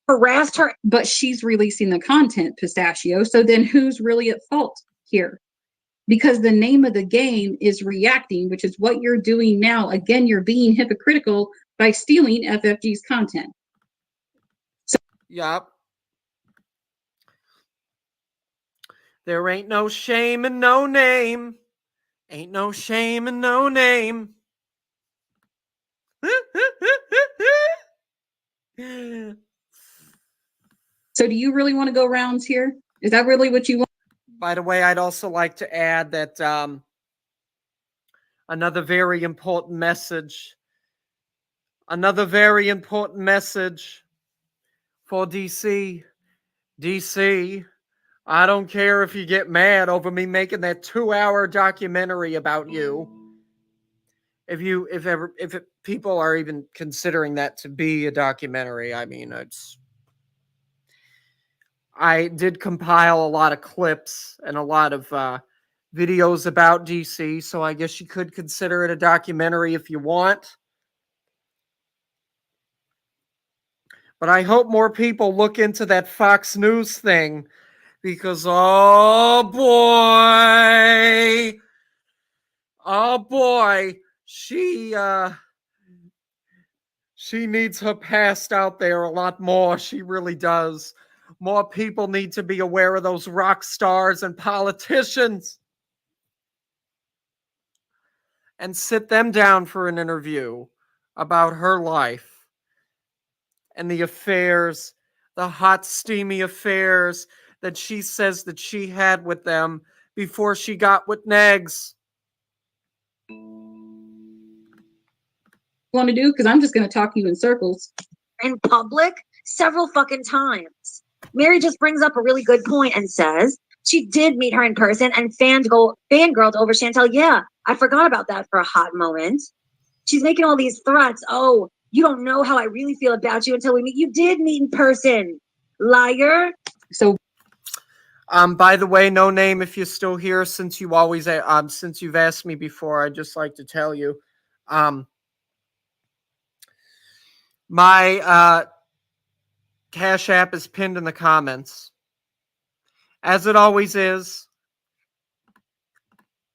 S3: Harassed her.
S2: But she's releasing the content, Pistachio. So then who's really at fault here? Because the name of the game is reacting, which is what you're doing now. Again, you're being hypocritical by stealing FFG's content.
S1: Yup. There ain't no shame in no name. Ain't no shame in no name.
S2: So do you really want to go rounds here? Is that really what you want?
S1: By the way, I'd also like to add that another very important message for DC. DC, I don't care if you get mad over me making that 2-hour documentary about you. If people are even considering that to be a documentary, I mean, I did compile a lot of clips and a lot of videos about DC, so I guess you could consider it a documentary if you want. But I hope more people look into that Fox News thing because, oh boy, she needs her past out there a lot more. She really does. More people need to be aware of those rock stars and politicians and sit them down for an interview about her life and the affairs, the hot, steamy affairs that she says that she had with them before she got with Negs.
S2: Want to do? Because I'm just going to talk you in circles.
S3: In public several fucking times. Mary just brings up a really good point and says she did meet her in person and fangirled over Chantel. Yeah, I forgot about that for a hot moment. She's making all these threats. Oh, you don't know how I really feel about you until we meet. You did meet in person, liar.
S2: So,
S1: by the way, no name if you're still here, since you've asked me before, I'd just like to tell you, my Cash App is pinned in the comments, as it always is.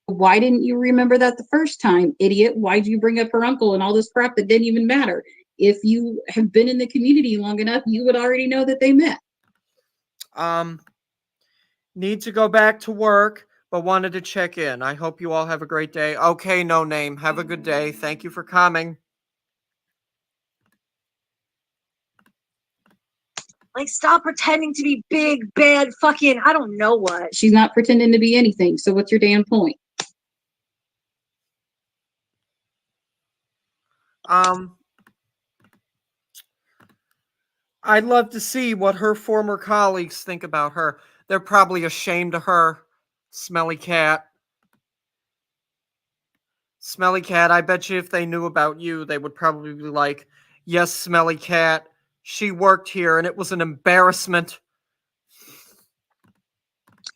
S2: why didn't you remember that the first time, idiot? Why'd you bring up her uncle and all this crap that didn't even matter? If you have been in the community long enough, you would already know that they met.
S1: Need to go back to work, but wanted to check in. I hope you all have a great day. Okay, no name. Have a good day. Thank you for coming.
S3: Like, stop pretending to be big, bad, fucking, I don't know what.
S2: She's not pretending to be anything. So what's your damn point?
S1: I'd love to see what her former colleagues think about her. They're probably ashamed of her. Smelly cat. Smelly cat, I bet you if they knew about you, they would probably be like, yes, Smelly cat, she worked here and it was an embarrassment.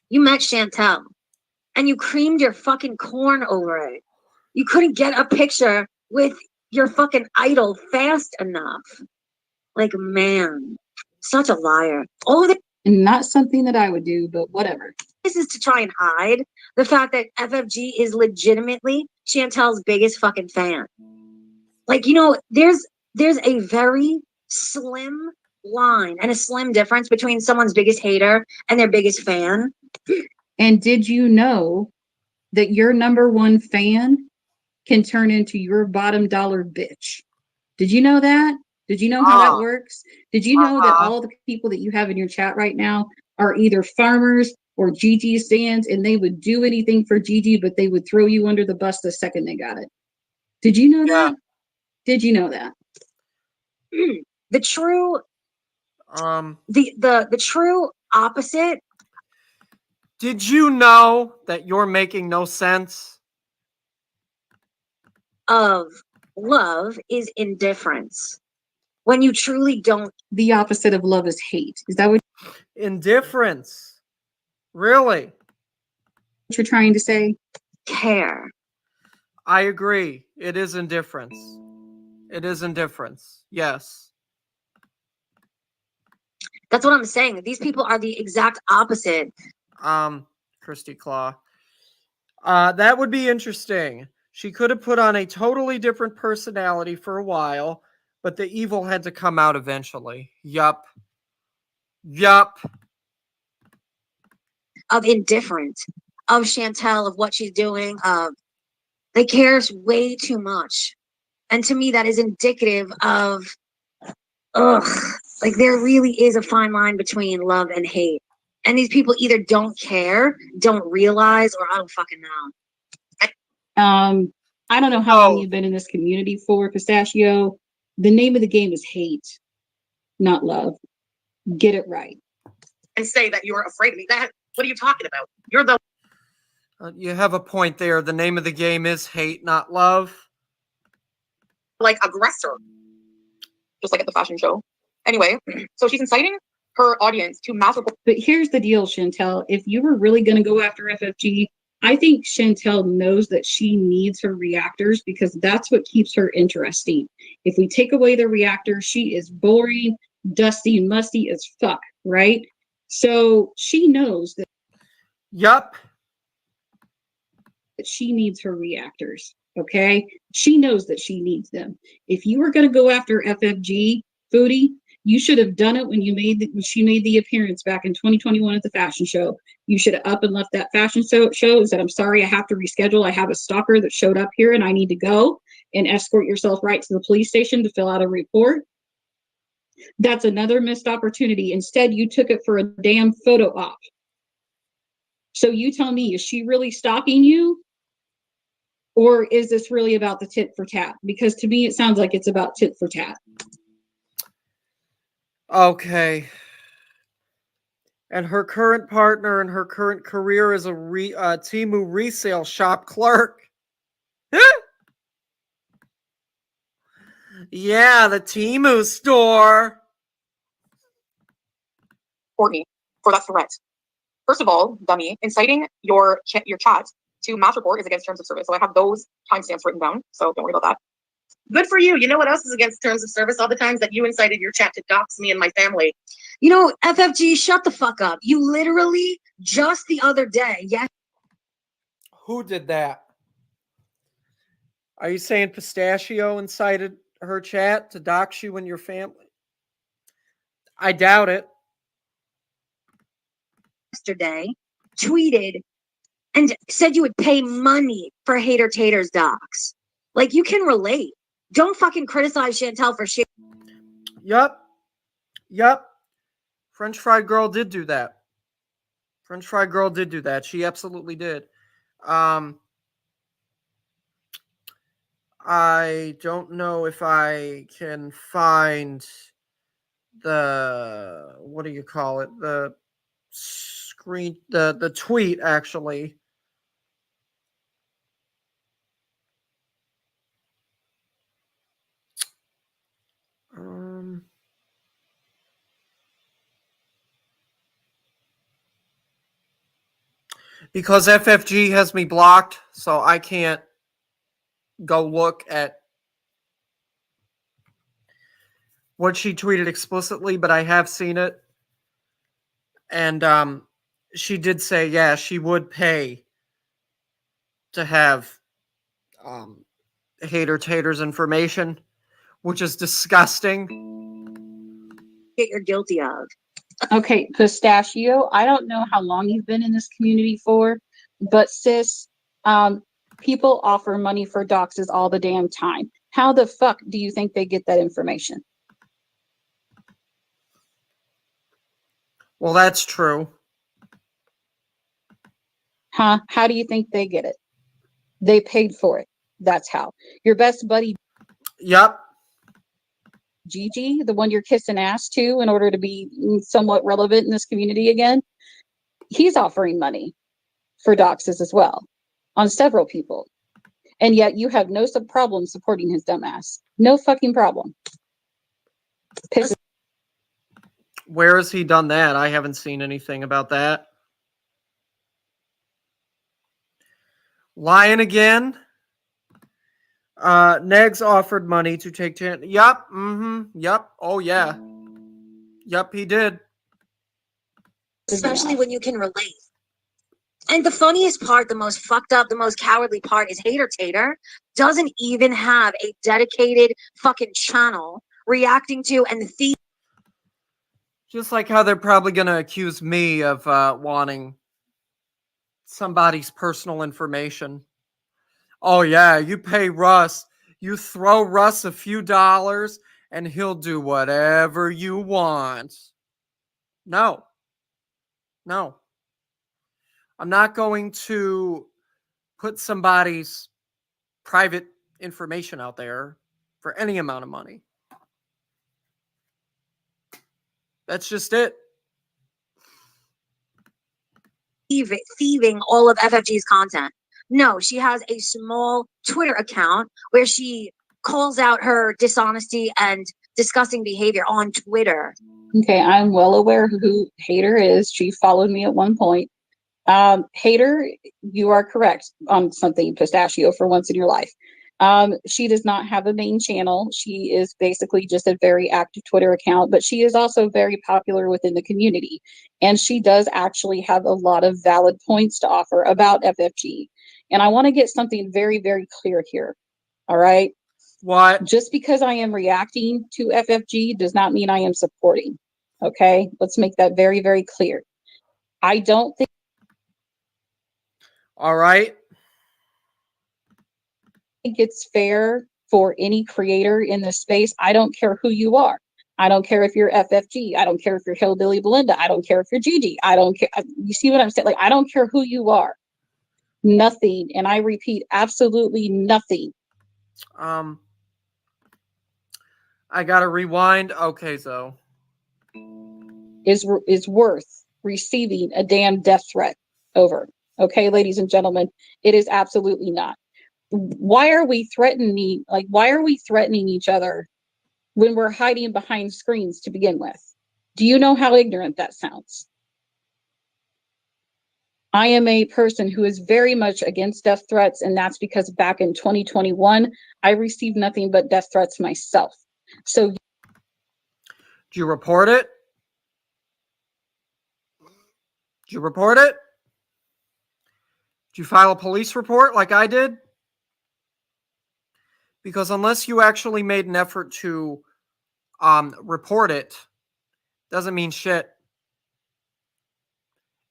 S3: You met Chantel and you creamed your fucking corn over it. You couldn't get a picture with your fucking idol fast enough. Like, man, such a liar. All of
S2: And not something that I would do, but whatever.
S3: this is to try and hide the fact that FFG is legitimately Chantel's biggest fucking fan. Like, you know, there's a very slim line and a slim difference between someone's biggest hater and their biggest fan.
S2: And did you know that your number one fan can turn into your bottom dollar bitch? Did you know that? Did you know how that works? Did you know that all the people that you have in your chat right now are either farmers or Gigi stands, and they would do anything for Gigi, but they would throw you under the bus the second they got it? Did you know that? Did you know that?
S3: The true the true opposite
S1: Did you know that you're making no sense?
S3: Of love is indifference. When you truly don't.
S2: The opposite of love is hate. Is that what
S1: Indifference. Really?
S2: you're trying to say?
S3: Care.
S1: I agree. It is indifference. It is indifference. Yes.
S3: That's what I'm saying. These people are the exact opposite.
S1: Christy Claw. That would be interesting. She could have put on a totally different personality for a while, but the evil had to come out eventually. Yup. Yup.
S3: Of indifference. Of Chantel, of what she's doing. Of they cares way too much. And to me, that is indicative of, ugh, like there really is a fine line between love and hate. And these people either don't care, don't realize, or I don't fucking know.
S2: I don't know how long
S1: Oh.
S2: you've been in this community for, Pistachio. The name of the game is hate, not love. Get it right.
S4: And say that you're afraid of me. What are you talking about? You're the
S1: You have a point there. The name of the game is hate, not love.
S4: aggressor. Just like at the fashion show. Anyway, so she's inciting her audience to mass report.
S2: But here's the deal, Chantel. If you were really going to go after FFG, I think Chantel knows that she needs her reactors because that's what keeps her interesting. If we take away the reactors, she is boring, dusty, and musty as fuck, right? So she knows that
S1: Yup.
S2: she needs her reactors, okay? She knows that she needs them. If you were going to go after FFG, Foodie, you should have done it when she made the appearance back in 2021 at the fashion show. You should have up and left that fashion show and said, I'm sorry, I have to reschedule. I have a stalker that showed up here and I need to go, and escort yourself right to the police station to fill out a report. That's another missed opportunity. Instead, you took it for a damn photo op. So you tell me, is she really stalking you? Or is this really about the tit for tat? Because to me, it sounds like it's about tit for tat.
S1: Okay. And her current partner and her current career is a Temu resale shop clerk. Yeah, the Temu store.
S4: Courtney for that threat. First of all, dummy, inciting your chat to mass report is against terms of service. So I have those timestamps written down. So don't worry about that. Good for you. You know what else is against terms of service? All the times that you incited your chat to dox me and my family.
S3: You know, FFG, shut the fuck up. You literally just the other day, yes.
S1: Who did that? Are you saying Pistachio incited her chat to dox you and your family? I doubt it.
S3: Yesterday, tweeted and said you would pay money for Hater Taters docs. Like, you can relate. Don't fucking criticize Chantel for shit.
S1: Yup. French Fried Girl did do that. She absolutely did. I don't know if I can find the, what do you call it? The screen, the tweet actually. Because FFG has me blocked, so I can't go look at what she tweeted explicitly, but I have seen it. And she did say, yeah, she would pay to have Hater Tater's information, which is disgusting.
S3: You're guilty of.
S2: Okay, Pistachio, I don't know how long you've been in this community for, but sis, people offer money for doxes all the damn time. How the fuck do you think they get that information?
S1: Well, that's true.
S2: Huh? How do you think they get it? They paid for it. That's how. Your best buddy,
S1: Yep.
S2: Gigi, the one you're kissing ass to in order to be somewhat relevant in this community again, He's offering money for doxes as well on several people. And yet you have no problem supporting his dumbass. No fucking problem. Pisses.
S1: Where has he done that? I haven't seen anything about that. Lying again. Negs offered money to take chance. Yup. Yup. Oh yeah. Yup, he did.
S3: Especially when you can relate. And the funniest part, the most fucked up, the most cowardly part is Hater Tater doesn't even have a dedicated fucking channel reacting to and
S1: Just like how they're probably going to accuse me of wanting somebody's personal information. Oh, yeah, you pay Russ. You throw Russ a few dollars and he'll do whatever you want. No. No. I'm not going to put somebody's private information out there for any amount of money. That's just it.
S3: thieving all of FFG's content. No, she has a small Twitter account where she calls out her dishonesty and disgusting behavior on Twitter.
S2: Okay, I'm well aware who Hater is. She followed me at one point. Hater, you are correct on something, Pistachio, for once in your life. She does not have a main channel. She is basically just a very active Twitter account, but she is also very popular within the community. And she does actually have a lot of valid points to offer about FFG. And I want to get something very, very clear here. All right.
S1: What?
S2: Just because I am reacting to FFG does not mean I am supporting. Okay. Let's make that very, very clear. I don't think.
S1: All right.
S2: Think it's fair for any creator in this space. I don't care who you are. I don't care if you're FFG. I don't care if you're Hillbilly Belinda. I don't care if you're Gigi. I don't care. You see what I'm saying? Like, I don't care who you are. Nothing. And I repeat, absolutely nothing.
S1: I gotta rewind. Okay, so
S2: Is worth receiving a damn death threat over. Okay, ladies and gentlemen, it is absolutely not. Why are we threatening? Like, why are we threatening each other when we're hiding behind screens to begin with? Do you know how ignorant that sounds? I am a person who is very much against death threats, and that's because back in 2021, I received nothing but death threats myself. So,
S1: did you report it? Did you report it? Did you file a police report like I did? Because unless you actually made an effort to report it, doesn't mean shit.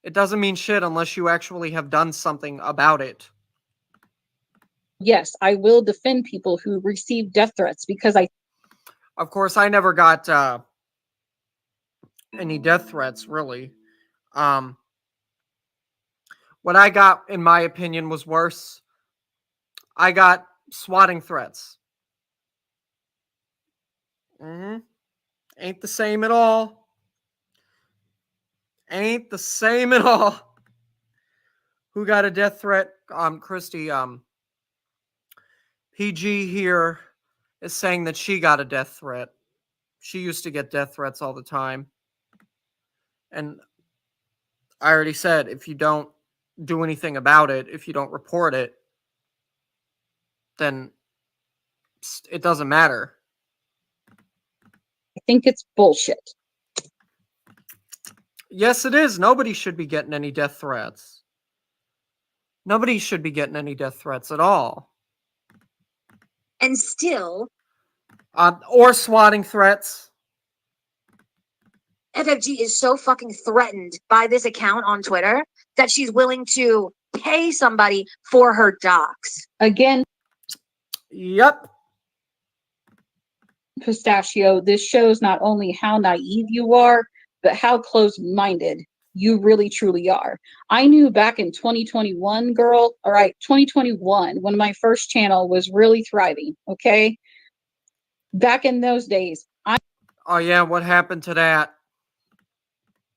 S1: It doesn't mean shit unless you actually have done something about it.
S2: yes, I will defend people who receive death threats because
S1: Of course, I never got any death threats, really. What I got, in my opinion, was worse. I got swatting threats. Ain't the same at all. Ain't the same at all. Who got a death threat? Christy, PG here is saying that she got a death threat. She used to get death threats all the time. And I already said, if you don't do anything about it, if you don't report it, then it doesn't matter.
S2: I think it's bullshit.
S1: Yes, it is. Nobody should be getting any death threats. Nobody should be getting any death threats at all.
S3: And still,
S1: or swatting threats.
S3: FFG is so fucking threatened by this account on Twitter that she's willing to pay somebody for her docs.
S2: Again,
S1: yep.
S2: Pistachio, this shows not only how naive you are, but how closed-minded you really truly are. I knew back in 2021, girl, all right, 2021, when my first channel was really thriving, okay? Back in those days,
S1: Oh yeah, what happened to that?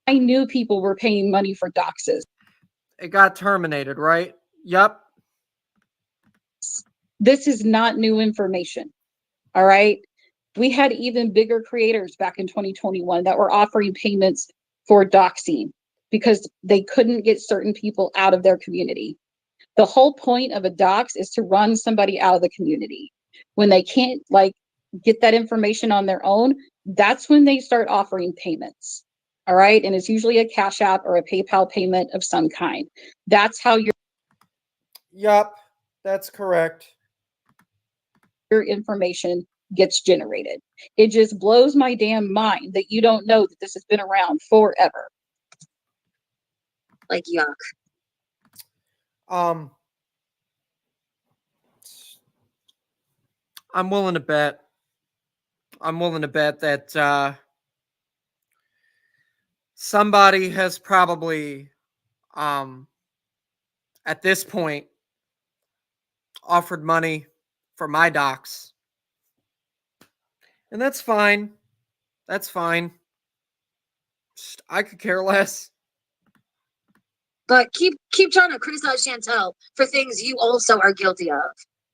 S2: I knew people were paying money for doxes.
S1: It got terminated, right? Yep.
S2: This is not new information. All right. We had even bigger creators back in 2021 that were offering payments for doxing because they couldn't get certain people out of their community. The whole point of a dox is to run somebody out of the community. When they can't get that information on their own, that's when they start offering payments. All right. And it's usually a Cash App or a PayPal payment of some kind. That's how
S1: Yep. That's correct.
S2: your information gets generated. It just blows my damn mind that you don't know that this has been around forever.
S3: Like, yuck.
S1: I'm willing to bet. That somebody has probably, at this point, offered money for my docs. And that's fine. That's fine. I could care less.
S3: But keep trying to criticize Chantel for things you also are guilty of.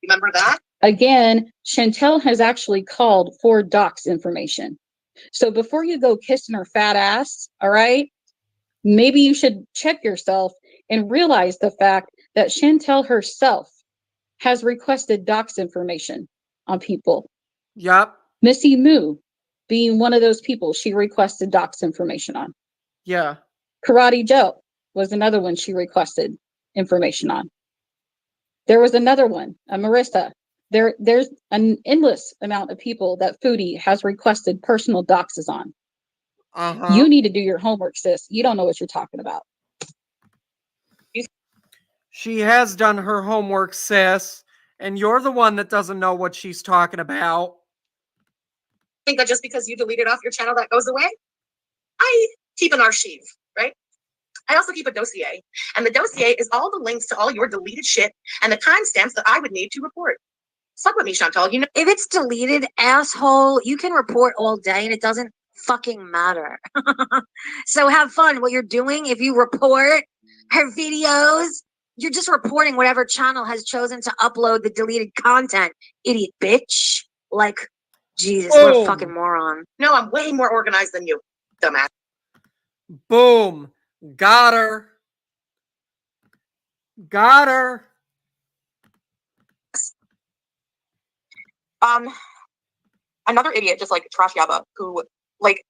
S4: Remember that?
S2: Again, Chantel has actually called for docs information. So before you go kissing her fat ass, all right, maybe you should check yourself and realize the fact that Chantel herself has requested docs information on people.
S1: Yep.
S2: Missy Moo being one of those people she requested docs information on.
S1: Yeah.
S2: Karate Joe was another one she requested information on. There was another one, a Marissa. There's an endless amount of people that Foodie has requested personal doxes on.
S1: Uh-huh.
S2: You need to do your homework, sis. You don't know what you're talking about.
S1: She has done her homework, sis, and you're the one that doesn't know what she's talking about.
S4: Think that just because you deleted off your channel that goes away? I keep an archive, right? I also keep a dossier, and the dossier is all the links to all your deleted shit and the timestamps that I would need to report. Suck with me, Chantal. You know,
S3: If it's deleted, asshole, you can report all day and it doesn't fucking matter. So have fun. What you're doing, if you report her videos, you're just reporting whatever channel has chosen to upload the deleted content, idiot bitch. Like, Jesus, what a
S1: Boom.
S3: fucking moron.
S4: no, I'm way more organized than you, dumbass.
S1: Boom. Got her. Got her.
S4: Another idiot, just like Trash Yaba, who, like,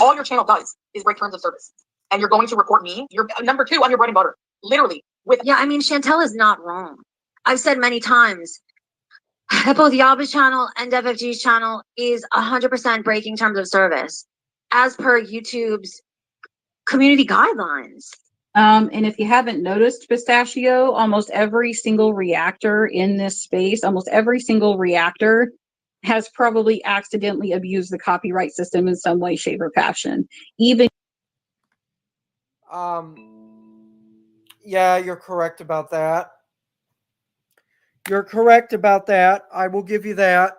S4: all your channel does is break terms of service. And you're going to report me. You're number 2 on your bread and butter. Literally. With
S3: Yeah, I mean, Chantel is not wrong. I've said many times that both Yaba's channel and FFG's channel is 100% breaking terms of service as per YouTube's community guidelines.
S2: And if you haven't noticed, Pistachio, almost every single reactor in this space, almost every single reactor has probably accidentally abused the copyright system in some way, shape, or fashion. Even
S1: Yeah, you're correct about that. You're correct about that. I will give you that.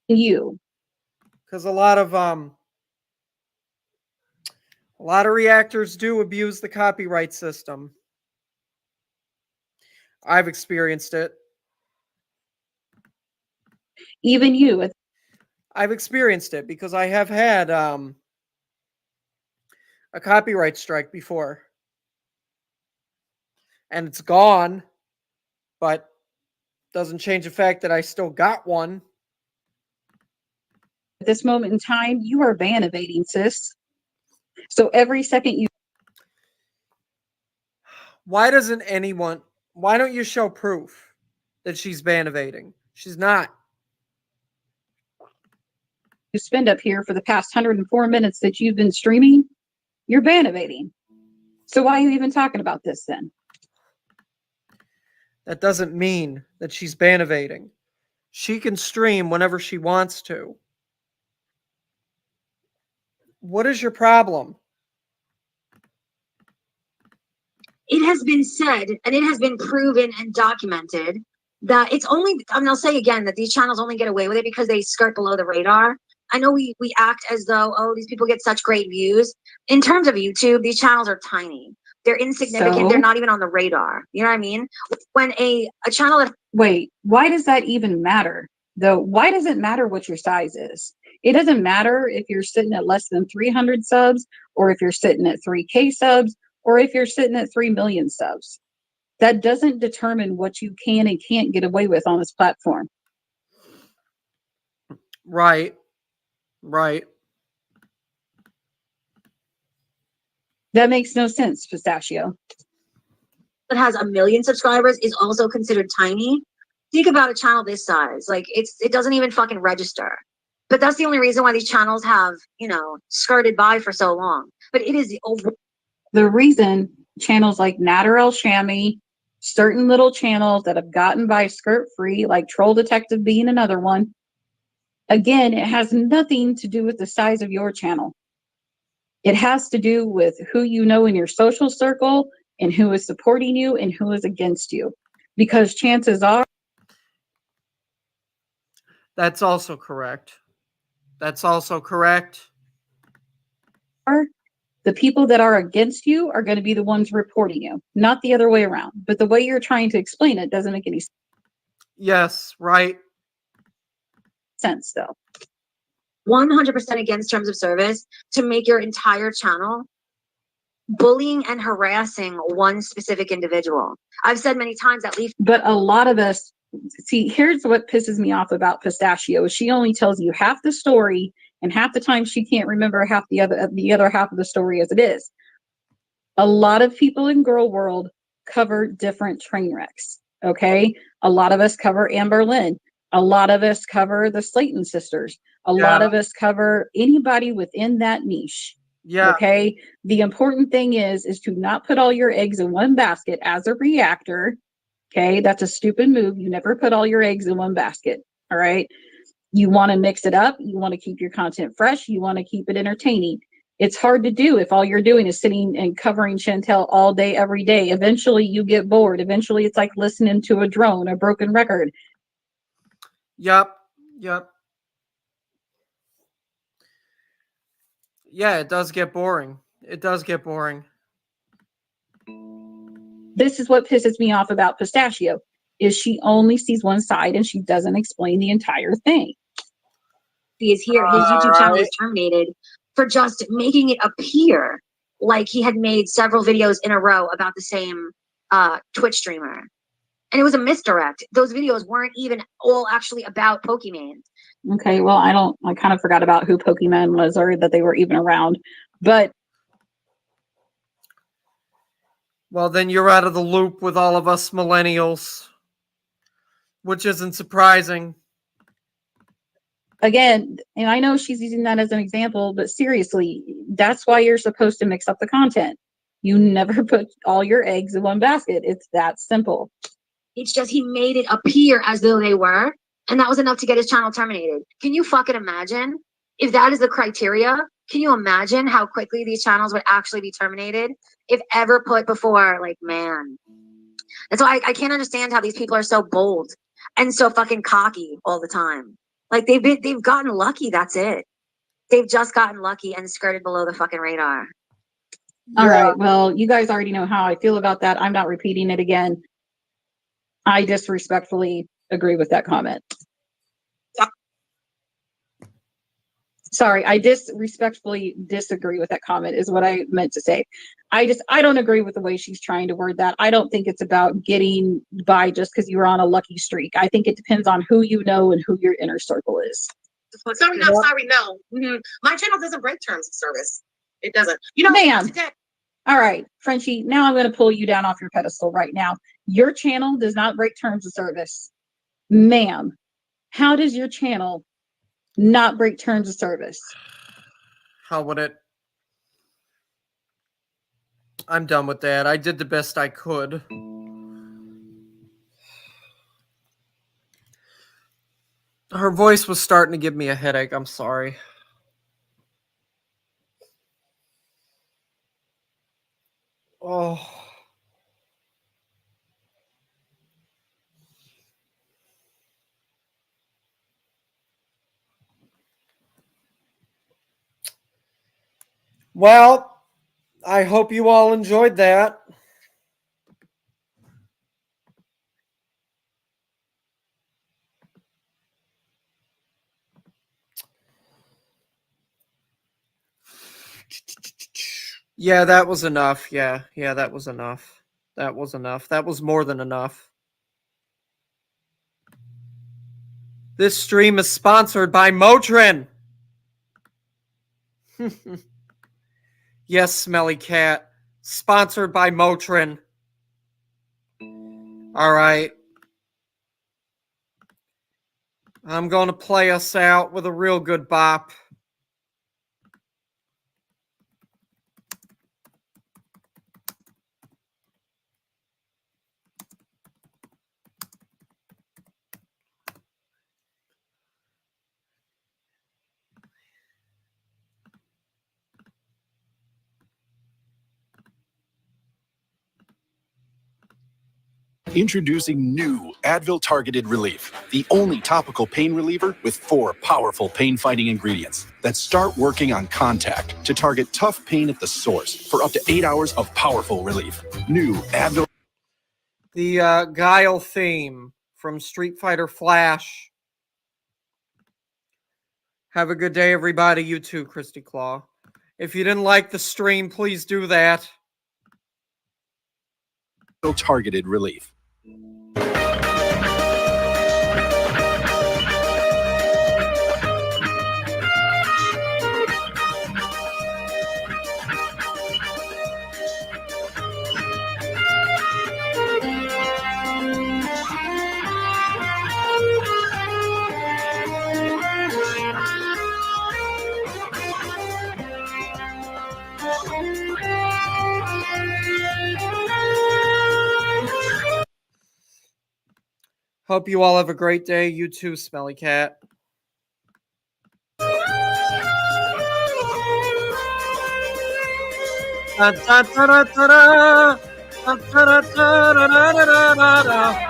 S2: you.
S1: Because a lot of reactors do abuse the copyright system. I've experienced it.
S2: Even you.
S1: I've experienced it because I have had a copyright strike before. And it's gone, but doesn't change the fact that I still got one.
S2: At this moment in time, you are ban evading, sis. So every second you
S1: Why don't you show proof that she's ban evading? She's not.
S2: spend up here for the past 104 minutes that you've been streaming, you're ban evading. So why are you even talking about this then?
S1: That doesn't mean that she's ban evading. She can stream whenever she wants to. What is your problem?
S3: It has been said, and it has been proven and documented that it's only, I mean, I'll say again that these channels only get away with it because they skirt below the radar. I know we act as though, oh, these people get such great views. In terms of YouTube, these channels are tiny. They're insignificant.
S2: So?
S3: They're not even on the radar. You know what I mean? When a channel that
S2: Wait, why does that even matter? Though, why does it matter what your size is? It doesn't matter if you're sitting at less than 300 subs, or if you're sitting at 3K subs, or if you're sitting at 3 million subs. That doesn't determine what you can and can't get away with on this platform.
S1: Right. Right.
S2: That makes no sense, Pistachio.
S3: has 1 million subscribers is also considered tiny. Think about a channel this size. Like it doesn't even fucking register. But that's the only reason why these channels have, you know, skirted by for so long. But it is the over.
S2: The reason channels like Natterell Shammy, certain little channels that have gotten by skirt free, like Troll Detective being another one, again, it has nothing to do with the size of your channel. It has to do with who you know in your social circle and who is supporting you and who is against you. Because chances are,
S1: That's also correct. That's also correct.
S2: the people that are against you are going to be the ones reporting you, not the other way around. But the way you're trying to explain it doesn't make any
S1: Yes, right.
S2: sense, though.
S3: 100% against terms of service to make your entire channel bullying and harassing one specific individual. I've said many times that leave.
S2: But a lot of us, see, here's what pisses me off about Pistachio. She only tells you half the story, and half the time she can't remember half the other half of the story as it is. A lot of people in Girl World cover different train wrecks. Okay, a lot of us cover Amber Lynn. A lot of us cover the Slayton sisters. A lot of us cover anybody within that niche.
S1: Yeah.
S2: Okay. The important thing is to not put all your eggs in one basket as a reactor. Okay. That's a stupid move. You never put all your eggs in one basket. All right. You want to mix it up. You want to keep your content fresh. You want to keep it entertaining. It's hard to do if all you're doing is sitting and covering Chantel all day, every day. Eventually you get bored. Eventually it's like listening to a drone, a broken record.
S1: Yep. Yep. Yeah, it does get boring. It does get boring.
S2: This is what pisses me off about Pistachio, is she only sees one side and she doesn't explain the entire thing.
S3: He is here. His YouTube channel was terminated for just making it appear like he had made several videos in a row about the same Twitch streamer. And it was a misdirect. Those videos weren't even all actually about Pokemon.
S2: Okay, well, I kind of forgot about who Pokemon was or that they were even around. But
S1: well, then you're out of the loop with all of us millennials, which isn't surprising.
S2: Again, and I know she's using that as an example, but seriously, that's why you're supposed to mix up the content. You never put all your eggs in one basket. It's that simple.
S3: It's just he made it appear as though they were, and that was enough to get his channel terminated. Can you fucking imagine? If that is the criteria, can you imagine how quickly these channels would actually be terminated if ever put before? Like, man. That's why I can't understand how these people are so bold and so fucking cocky all the time. Like they've gotten lucky, that's it. They've just gotten lucky and skirted below the fucking radar.
S2: All right, well, you guys already know how I feel about that. I'm not repeating it again. I disrespectfully agree with that comment. Sorry, I disrespectfully disagree with that comment is what I meant to say. I don't agree with the way she's trying to word that. I don't think it's about getting by just because you're on a lucky streak. I think it depends on who you know and who your inner circle is.
S4: Sorry, no. Mm-hmm. My channel doesn't break terms of service. It doesn't. You know,
S2: ma'am. All right, Frenchie, now I'm going to pull you down off your pedestal right now. Your channel does not break terms of service. Ma'am, how does your channel not break terms of service?
S1: How would it? I'm done with that. I did the best I could. Her voice was starting to give me a headache. I'm sorry. Oh. Well, I hope you all enjoyed that. Yeah, that was enough. Yeah, that was enough. That was enough. That was more than enough. This stream is sponsored by Motrin. Yes, Smelly Cat. Sponsored by Motrin. All right. I'm going to play us out with a real good bop.
S5: Introducing new Advil Targeted Relief, the only topical pain reliever with 4 powerful pain-fighting ingredients that start working on contact to target tough pain at the source for up to 8 hours of powerful relief. New Advil.
S1: The Guile theme from Street Fighter Flash. Have a good day, everybody. You too, Christy Claw. If you didn't like the stream, please do that.
S5: Targeted Relief.
S1: Hope you all have a great day. You too, Smelly Cat. Da, da, da, da, da, da. Da, da, da, da, da, da, da, da.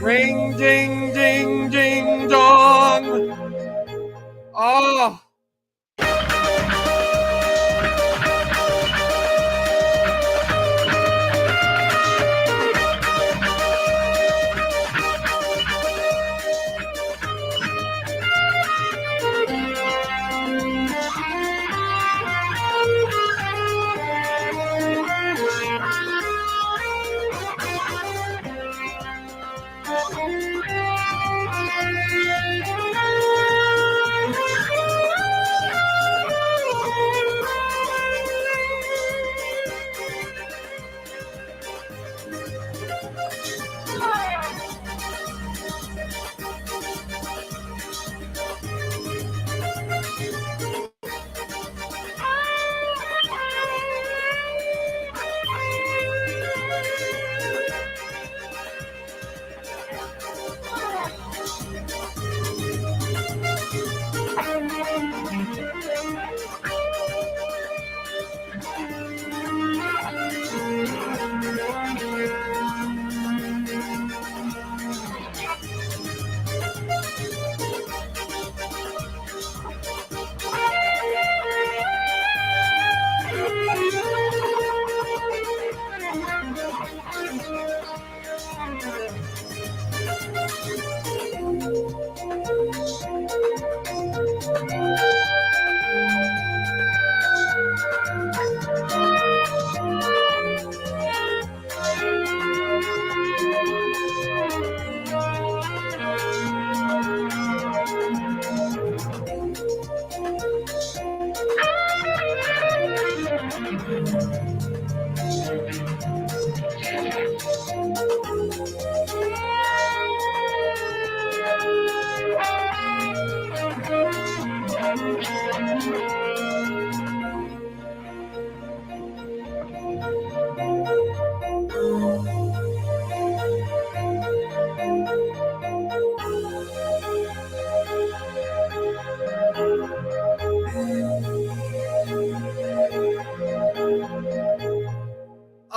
S1: Ring, ding, ding, ding, dong. Oh.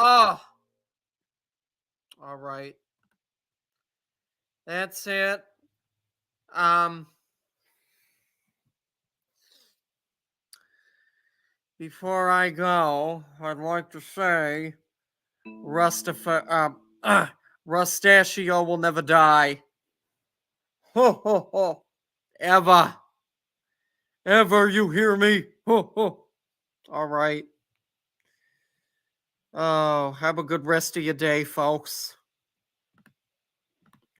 S1: Oh, all right. That's it. Before I go, I'd like to say, Rustachio will never die. Ho ho ho! Ever, ever, you hear me? Ho ho! All right. Oh, have a good rest of your day, folks.